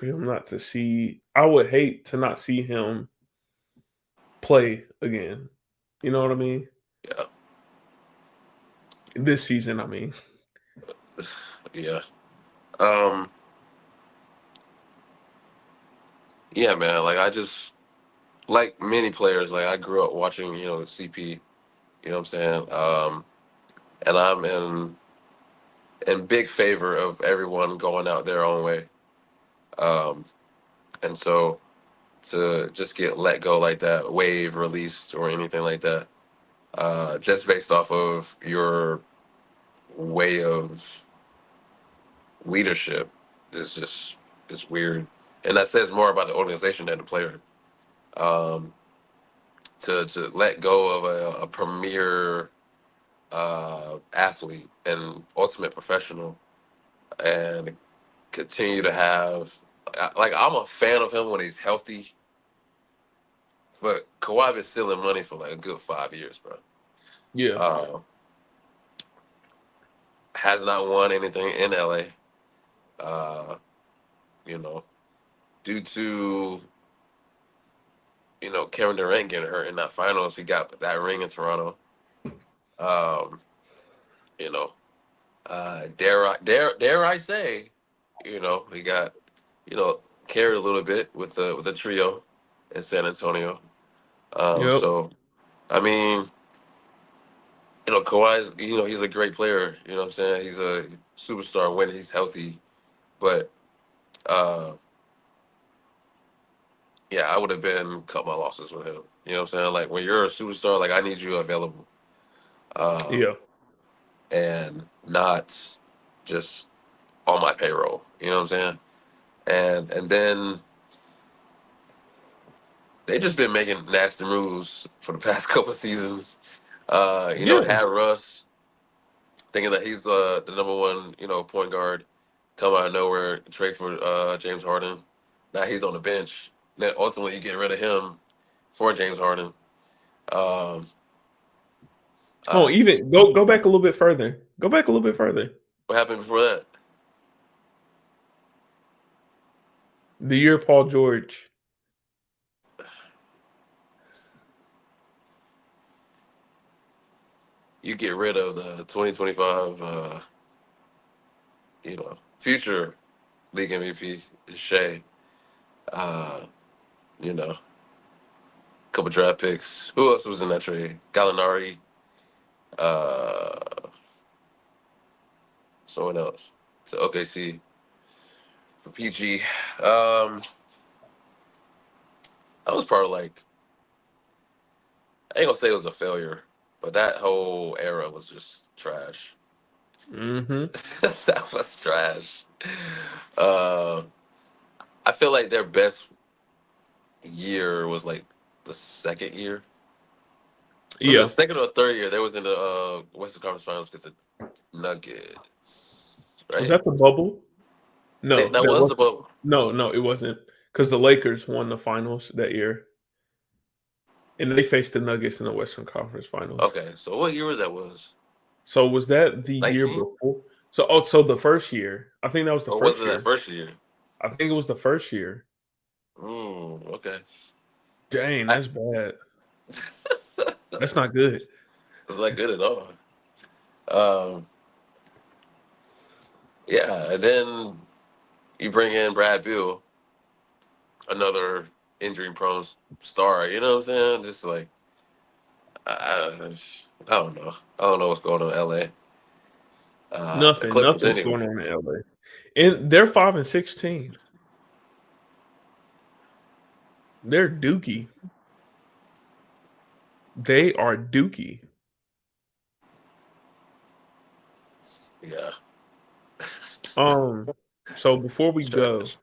to not see him play again. You know what I mean? yeah, This season, I mean. yeah. Um, yeah, man. Like I just like many players. Like I grew up watching, CP. You know what I'm saying? And I'm in big favor of everyone going out their own way. Um, and so to just get let go like that, wave released or anything like that, just based off of your way of leadership is just is weird, and that says more about the organization than the player. Um, to let go of a premier athlete and ultimate professional and continue to have like I'm a fan of him when he's healthy, but Kawhi been stealing money for like a good 5 years, bro. Yeah. Uh, has not won anything in LA. Uh, you know, due to Kevin Durant getting hurt in that finals, he got that ring in Toronto. Um, you know, dare I say, he got carried a little bit with the trio in San Antonio. Yep. So I mean, Kawhi's he's a great player. You know what I'm saying? He's a superstar when he's healthy. But uh, yeah, I would have been cut my losses with him. You know what I'm saying? Like when you're a superstar, like I need you available, Yeah. and not just on my payroll. You know what I'm saying? And then they just been making nasty moves for the past couple of seasons. Yeah. Had Russ thinking that he's the number one, point guard, come out of nowhere, trade for James Harden. Now he's on the bench. Then ultimately you get rid of him for James Harden. Um, Oh, uh, even go back a little bit further. Go back a little bit further. what happened before that? The year Paul George. You get rid of the 2025, future league MVP, Shea. Uh, you know, couple draft picks. Who else was in that trade? Gallinari, uh, someone else to OKC. PG. Um, I was part of like I ain't gonna say it was a failure, but that whole era was just trash. Mm-hmm. That was trash. Uh, I feel like their best year was like the second year. Was it the Yeah. second or third year? They was in the Western Conference Finals against the Nuggets, Was right? that the bubble? I think No, that that was the wasn't. bubble. No, it wasn't. Because the Lakers won the finals that year, and they faced the Nuggets in the Western Conference Finals. Okay, so what year was that? Was So was that the year 19? before? So the first year. I think that was the Or was first it that year. first year? I think it was the first year. Okay. Dang, I, that's bad. That's not good. it's not good at all. Um, yeah, and then you bring in Brad Beal, another injury-prone star. You know what I'm saying? Just like I don't know. I don't know what's going on in LA. The Nothing. Clippers Nothing's anyway. going on in LA. And they're 5-16. They're dookie. They are dookie. Yeah, Um, so before we go, trash,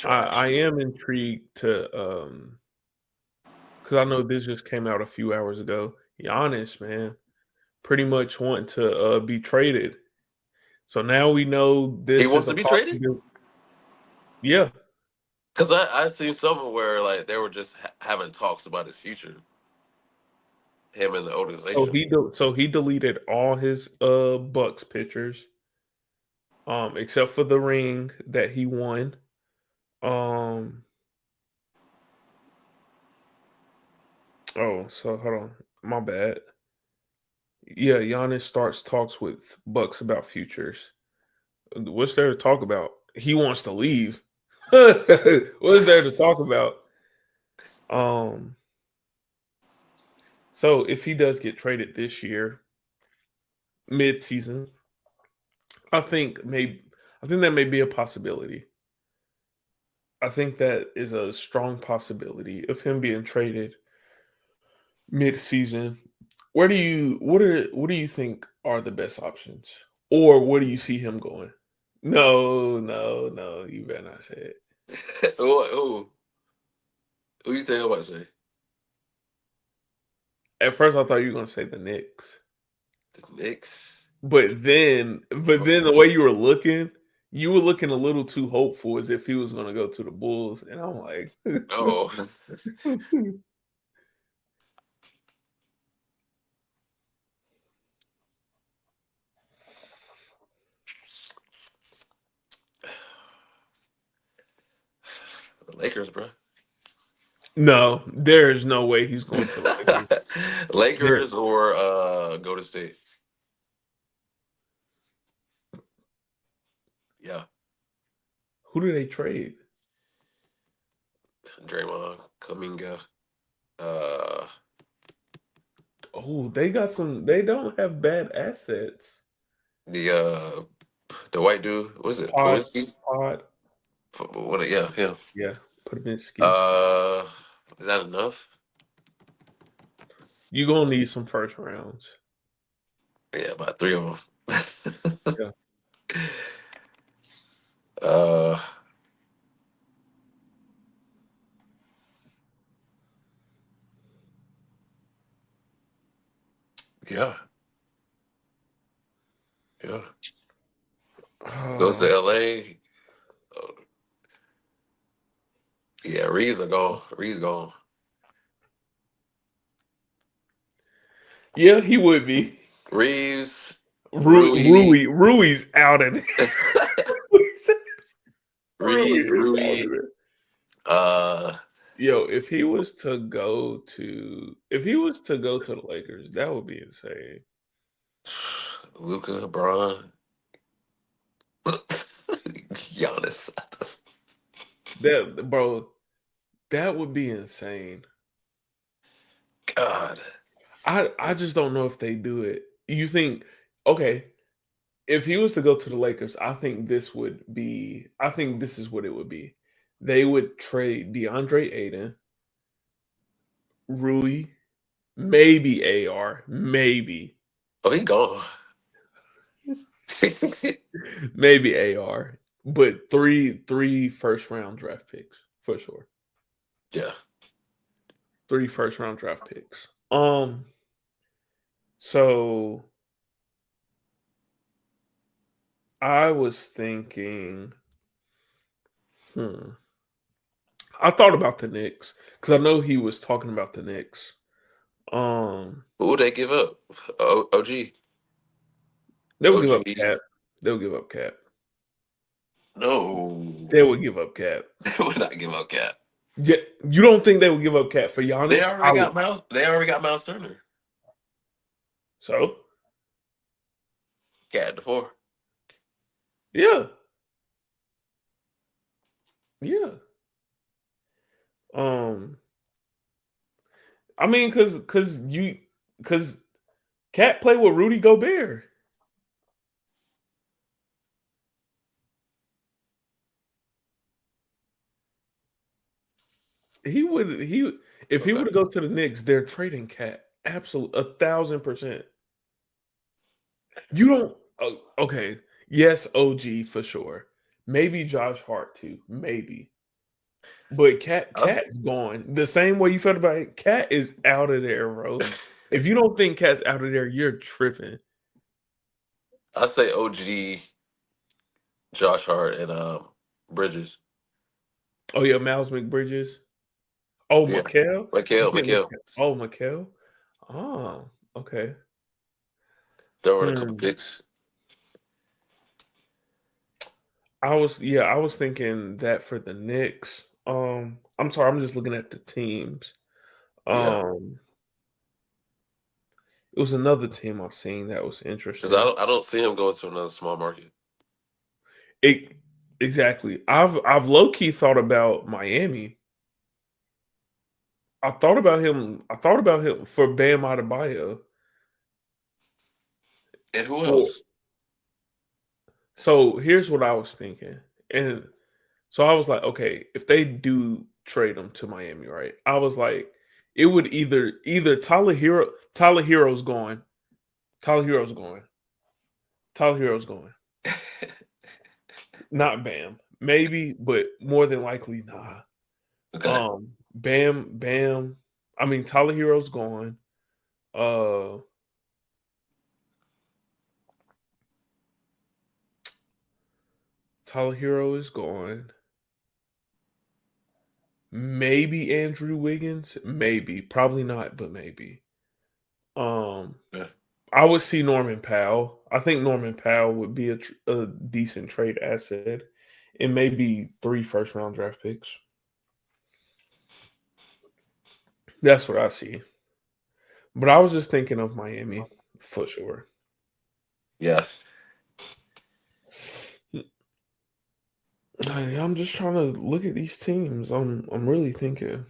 I trash. am intrigued to because I know this just came out a few hours ago. Giannis, man, pretty much want to be traded. So now we know He this is wants a to be traded possibility. Yeah. because I seen somewhere where like they were just having talks about his future, him and the So organization. he deleted all his Bucks pictures, except for the ring that he won. Um. Oh, so hold on. My bad. Yeah, Giannis starts talks with Bucks about futures. What's there to talk about? He wants to leave. What's there to talk about? Um, so if he does get traded this year, mid-season, I think maybe I think that may be a possibility. I think that is a strong possibility of him being traded mid-season. What do you think are the best options? Or where do you see him going? No, no, no, you better not say it. Who you think I'm about to say? At first I thought you were gonna say the Knicks. The Knicks. But then the way you were looking a little too hopeful as if he was gonna go to the Bulls. And I'm like, Oh, the Lakers, bro. no, there's no way he's going to the Lakers. There, Lakers or Golden State. Yeah, who do they trade? Draymond, Kuminga. Uh, Oh, they don't have bad assets. the the white dude. What is it? Pod Poinski. Pod. What? Yeah, him. Yeah, Pudminski. Uh, is that enough? You gonna need some first rounds. Yeah, about three of them. Yeah. uh, yeah, yeah. Goes to Uh, L.A. Yeah, Reed's are gone. Reed's gone. yeah, he would be. Reeves, Rui, Rui's out of there. Rui Reeves, is out of Rui. there. Uh, Yo, if he was to go to the Lakers, that would be insane. Luca, Braun, Giannis. That bro, that would be insane. God, I just don't know if they do it. You think okay? if he was to go to the Lakers, I think this is what it would be. They would trade DeAndre Ayton, Rui, maybe AR, maybe, Oh, he gone. maybe AR, but three first round draft picks for sure. Yeah. 3 first round draft picks. So I was thinking, hmm. I thought about the Knicks because I know he was talking about the Knicks. Um, Who would they give up? OG. they would give up OG. Cap. They would give up Cap. No. They would give up Cap. They would not give up Cap. Yeah, you don't think they would give up Cap for They Giannis? already I would. got Miles. They already got Miles Turner. So Cat the four. yeah, yeah. Um, I mean, because Cat played with Rudy Gobert. He would he if he were Okay. to go to the Knicks, they're trading Cat. Absolute 1,000%. You don't. Oh, okay. Yes, OG for sure. Maybe Josh Hart too. Maybe. But I'll, Cat's gone. The same way you felt about it. Cat is out of there, bro. If you don't think Cat's out of there, you're tripping. I'll say OG, Josh Hart, and Bridges. Oh yeah, Miles McBridges. Oh, Yeah. McHale. You think Mikhail. Oh, McHale. Oh, okay. Throw in a couple Hmm. picks. I was thinking that for the Knicks. I'm sorry, I'm just looking at the teams. Yeah. Um, it was another team I've seen that was Because interesting. I don't see him going to another small market. It exactly. I've low key thought about Miami. I thought about him for Bam Adebayo. And who For else? so here's what I was thinking, and so I was like, okay, if they do trade him to Miami, right? I was like, it would either Tyler Hero's going, Tyler Hero's going, Tyler Hero's going, not Bam, maybe, but more than likely, nah. Okay. Bam. I mean, Tyler Hero's gone. Uh, Tyler Hero is gone. Maybe Andrew Wiggins. Maybe. Probably not, but maybe. Um, Yeah. I would see Norman Powell. I think Norman Powell would be a decent trade asset, and maybe 3 first round draft picks. That's what I see. But I was just thinking of Miami for sure. Yes. I'm just trying to look at these teams. I'm really thinking.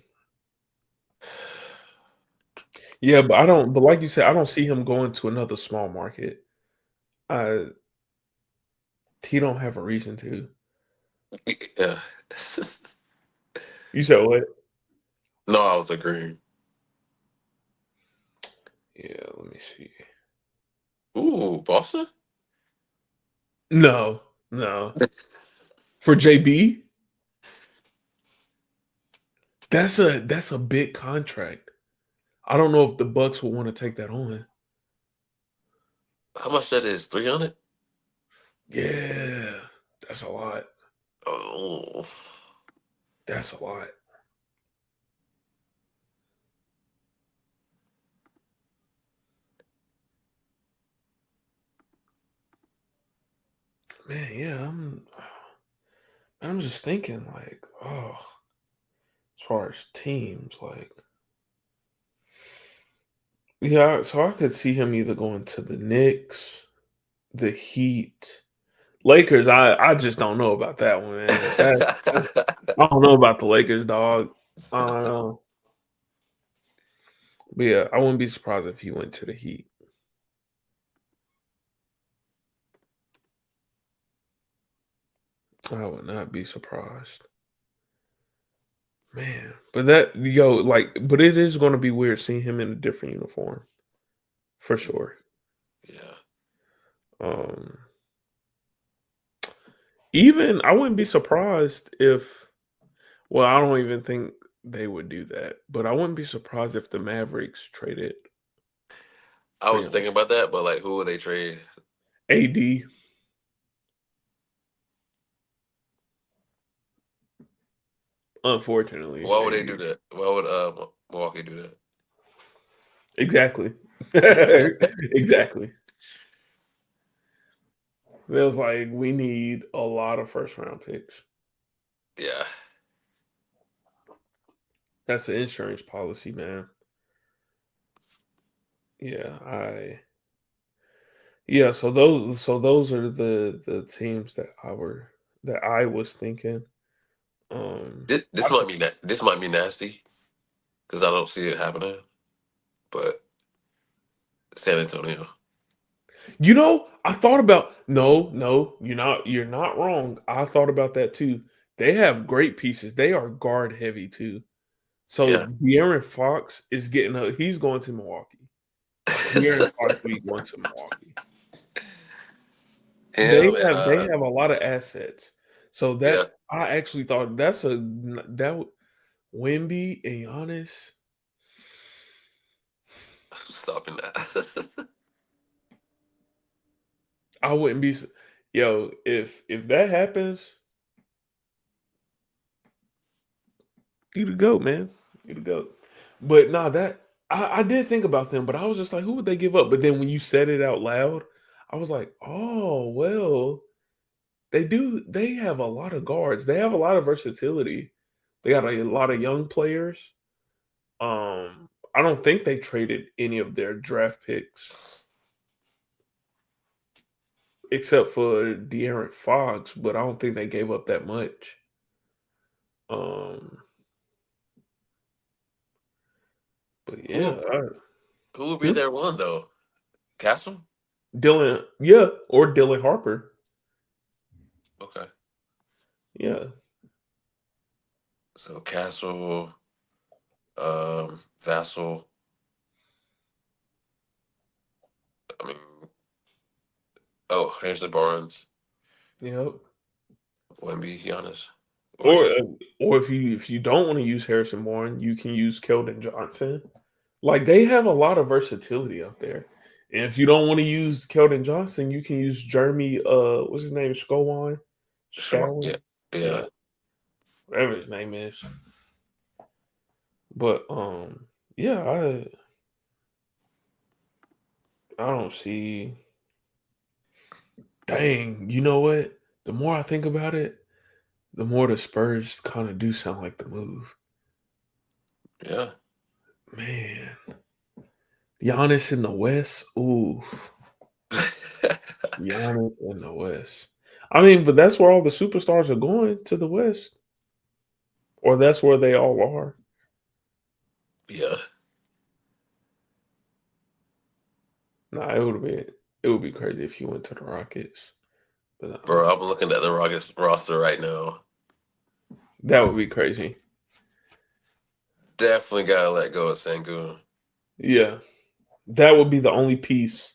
Yeah, but I don't. But like you said, I don't see him going to another small market. Uh, he don't have a reason to. Yeah. You said what? No, I was agreeing. Yeah, let me see. Ooh, Boston? No, no. For JB, that's a big contract. I don't know if the Bucks will want to take that on. How much that is? 300? Yeah, that's a lot. Oh. That's a lot. Man, yeah, I'm just thinking like, oh, as far as teams, like yeah, so I could see him either going to the Knicks, the Heat, Lakers. I just don't know about that one, man. I don't know about the Lakers, dog. I don't know. But yeah, I wouldn't be surprised if he went to the Heat. I would not be surprised. Man, but that yo, like, but it is going to be weird seeing him in a different uniform for sure. Yeah. Um, even I wouldn't be surprised if. Well, I don't even think they would do that, but I wouldn't be surprised if the Mavericks traded I for was him. thinking about that, but like, who would they trade? AD, unfortunately, it's Why would they do AD. that? Why would Milwaukee do Exactly, that? exactly. It was like we need a lot of first round picks. Yeah. That's an insurance policy, man. Yeah, so those are the teams that I was thinking. This I might could- be this might be nasty because I don't see it happening. But San Antonio. I thought about no, you're not wrong. I thought about that too. They have great pieces. They are guard heavy too. So Yeah. De'Aaron Fox is getting he's going to Milwaukee. De'Aaron Fox will be going to Milwaukee. They Him and have they have a lot of assets. So yeah, that I actually thought that Wemby and Giannis. stopping that. I wouldn't be yo, if that happens, you the goat, man. You the goat. But nah, that I did think about them, but I was just like, who would they give up? But then when you said it out loud, I was like, oh well, they have a lot of guards. They have a lot of versatility. They got a lot of young players. I don't think they traded any of their draft picks except for De'Aaron Fox, but I don't think they gave up that much. Um, but who yeah, would, who would be hmm? their one though? Castle? Dylan, yeah, or Dylan Harper, Okay. yeah, So Castle, Vassal. I mean, oh, Harrison Barnes, yeah. Wemby, Giannis, or Or Giannis. or if you don't want to use Harrison Bourne, you can use Keldon Johnson. Like they have a lot of versatility out there. And if you don't want to use Keldon Johnson, you can use Jeremy what's his name? Scowan? Yeah, Scowan? Yeah, yeah, whatever his name is. But yeah, I don't see dang, you know what? The more I think about it, the more the Spurs kind of do sound like the move. yeah. Man. Giannis in the West. Ooh. Giannis in the West. I mean, but that's where all the superstars are going to the West, or that's where they all are. Yeah, Nah, it would be crazy if you went to the Rockets, but bro. I'm looking at the Rockets roster right now. that would be crazy. Definitely gotta let go of Sangoon. Yeah, that would be the only piece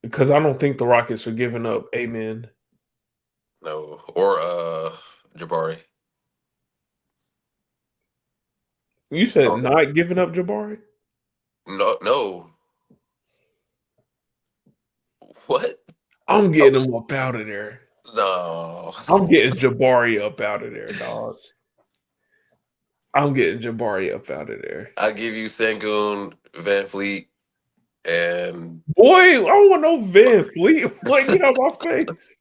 because I don't think the Rockets are giving up. Amen. No, or Jabari. You said Oh, not giving up Jabari. no, no. What? I'm Oh, getting him up out of there. no. I'm getting Jabari up out of there, dog. I'm getting Jabari up out of there. I give you Sangoon, Van Fleet, and Boy, I don't want no Van Fleet. Boy, get out my face.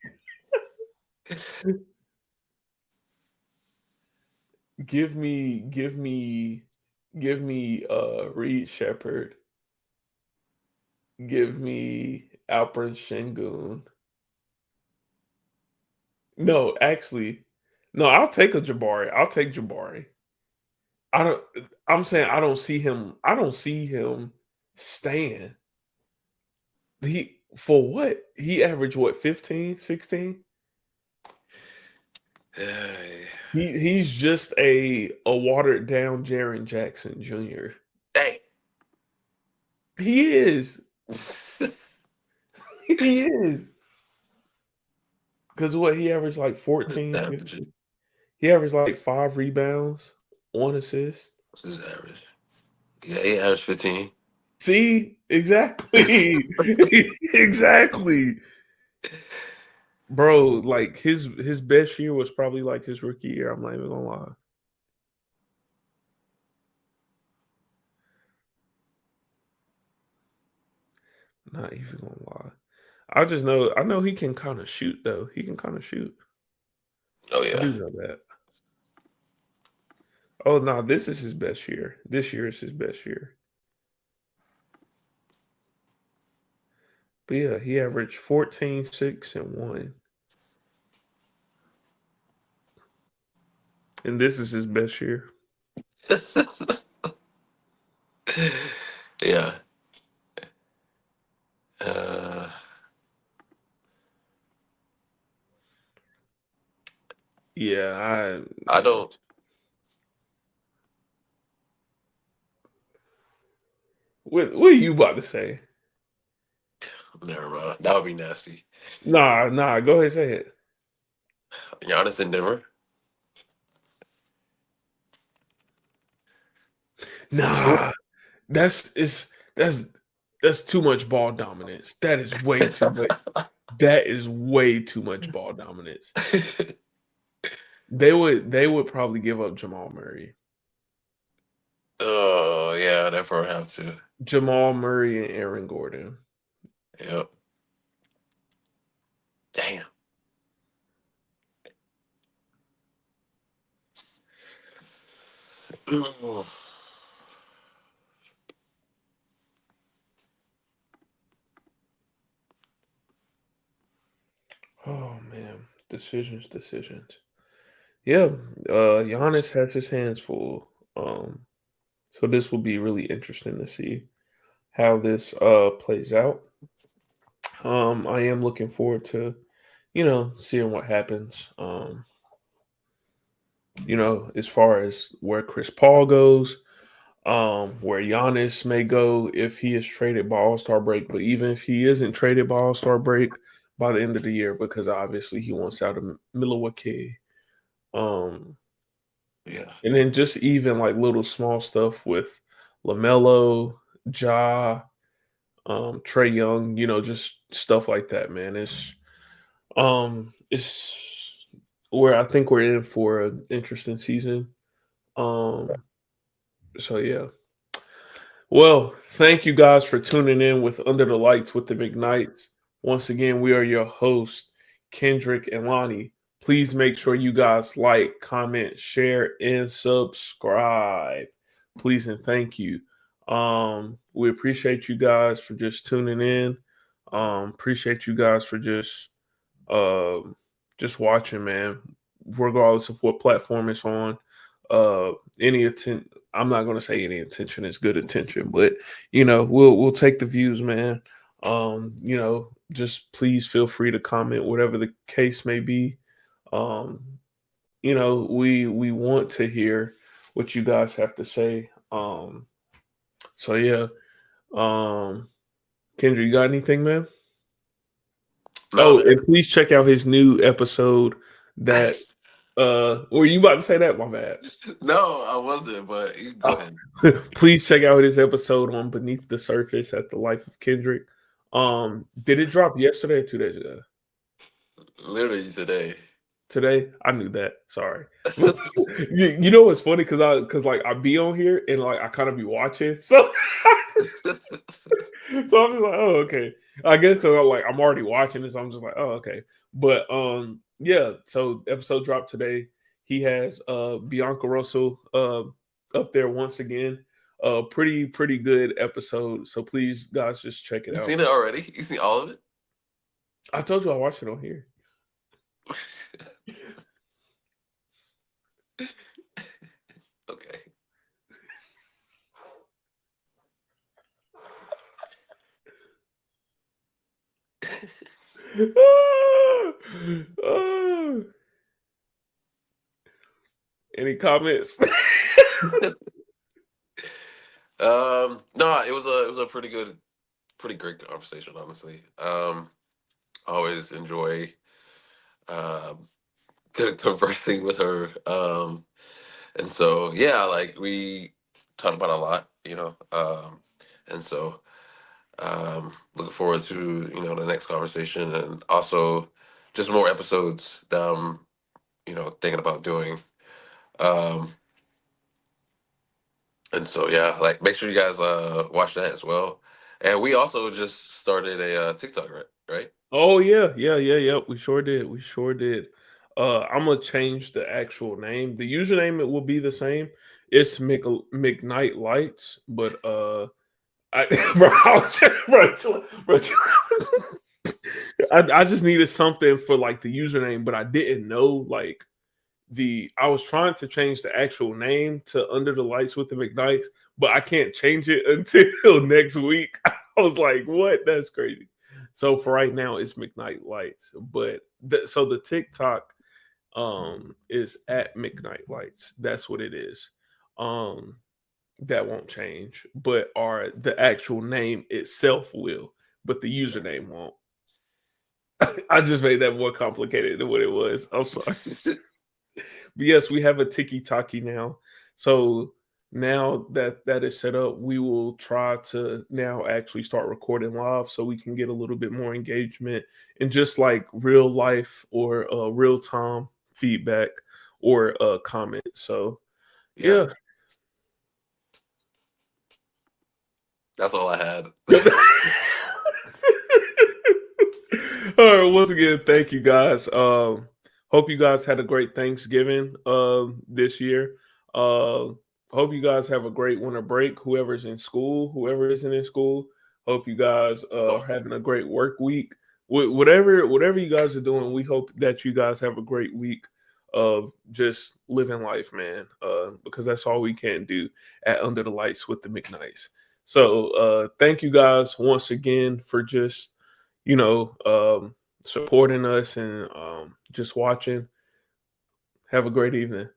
Give me Reed Shepard. Give me Alperen Şengün. No, actually, no, I'll take a Jabari. I'll take Jabari. I don't I'm saying I don't see him staying. He for what? He averaged what, 15, 16? Hey. He's just a watered down Jaren Jackson Jr. Hey. He is. He is. Because what he averaged like 14, Average. 15. He averaged like 5 rebounds, 1 assist. What's his average? Yeah, he averaged 15. See, exactly, exactly, bro. Like his best year was probably like his rookie year. I'm not even gonna lie. Not even gonna lie. I know he can kind of shoot though. He can kind of shoot. Oh I yeah. do know that. Oh no, this is his best year. This year is his best year. But yeah, he averaged 14, 6, and 1. And this is his best year. Yeah. Uh, Yeah, I don't. what are you about to say? Never mind. That would be nasty. Nah, go ahead, say it. Giannis in Denver. Nah, that's it's that's too much ball dominance. That is way too much. That is way too much ball dominance. They would probably give up Jamal Murray. Oh yeah, that probably have to. Jamal Murray and Aaron Gordon. Yep. Damn. Oh man, decisions. Yeah, Giannis has his hands full. So this will be really interesting to see how this plays out. I am looking forward to seeing what happens. As far as where Chris Paul goes, where Giannis may go if he is traded by All Star break, but even if he isn't traded by All Star break by the end of the year, because obviously he wants out of Milwaukee. Um, Yeah. and then just even like little small stuff with Lamelo, Ja, Trey Young, just stuff like that, man. It's where I think we're in for an interesting season. Um, so yeah. Well, thank you guys for tuning in with Under the Lights with the McKnights. Once again, we are your hosts, Kendrick and Lonnie. Please make sure you guys like, comment, share, and subscribe. Please and thank you. We appreciate you guys for just tuning in. Appreciate you guys for um, just watching, man. Regardless of what platform it's on, any attention. I'm not going to say any attention is good attention, but we'll take the views, man. Just please feel free to comment, whatever the case may be. Um, we want to hear what you guys have to say. So yeah. Um, Kendra, you got anything, man? No Oh, man. and please check out his new episode that were you about to say that? My bad. No, I wasn't. But you go Oh, ahead. please check out his episode on Beneath the Surface at the Life of Kendrick. Did it drop yesterday or 2 days ago? Literally today. Today? I knew that. Sorry. You know what's funny? Cause like I be on here and like I kind of be watching. So so I'm just like, oh, okay. I guess because I'm already watching this, so I'm just like, oh, okay. But yeah. So episode dropped today. He has Bianca Russell up there once again. Pretty good episode. So please, guys, just check it You out. seen it already? You seen all of it? I told you I watched it on here. Okay. Ah! Ah! Any comments? No, it was a pretty great conversation, honestly. I always enjoy uh, conversing with her. And so yeah, like we talked about a lot, and so looking forward to the next conversation, and also just more episodes that I'm thinking about doing. Um, and so yeah, like make sure you guys watch that as well. And we also just started a TikTok, right? Right? Oh yeah, yeah, yeah, yeah. We sure did. We sure did. I'm gonna change the actual name. The username it will be the same. It's McKnight Lights, but I, bro, I just needed something for like the username, but I didn't know like I was trying to change the actual name to Under the Lights with the McKnights, but I can't change it until next week. I was like, what? That's crazy. So for right now, it's McKnight Lights. But so the TikTok is at McKnight Lights. That's what it is. Um that won't change. But the actual name itself will, but the username won't. I just made that more complicated than what it was. I'm sorry. But yes, we have a tiki taki now. So now that that is set up, we will try to now actually start recording live so we can get a little bit more engagement and just like real life or real time feedback or comment. So Yeah, yeah. that's all I had. All right. Once again, thank you guys. Hope you guys had a great Thanksgiving this year. Uh, hope you guys have a great winter break. Whoever's in school, whoever isn't in school, hope you guys are having a great work week. Whatever you guys are doing, we hope that you guys have a great week of just living life, man. Because that's all we can do at Under the Lights with the McKnights. So thank you guys once again for just you know, supporting us and just watching. Have a great evening.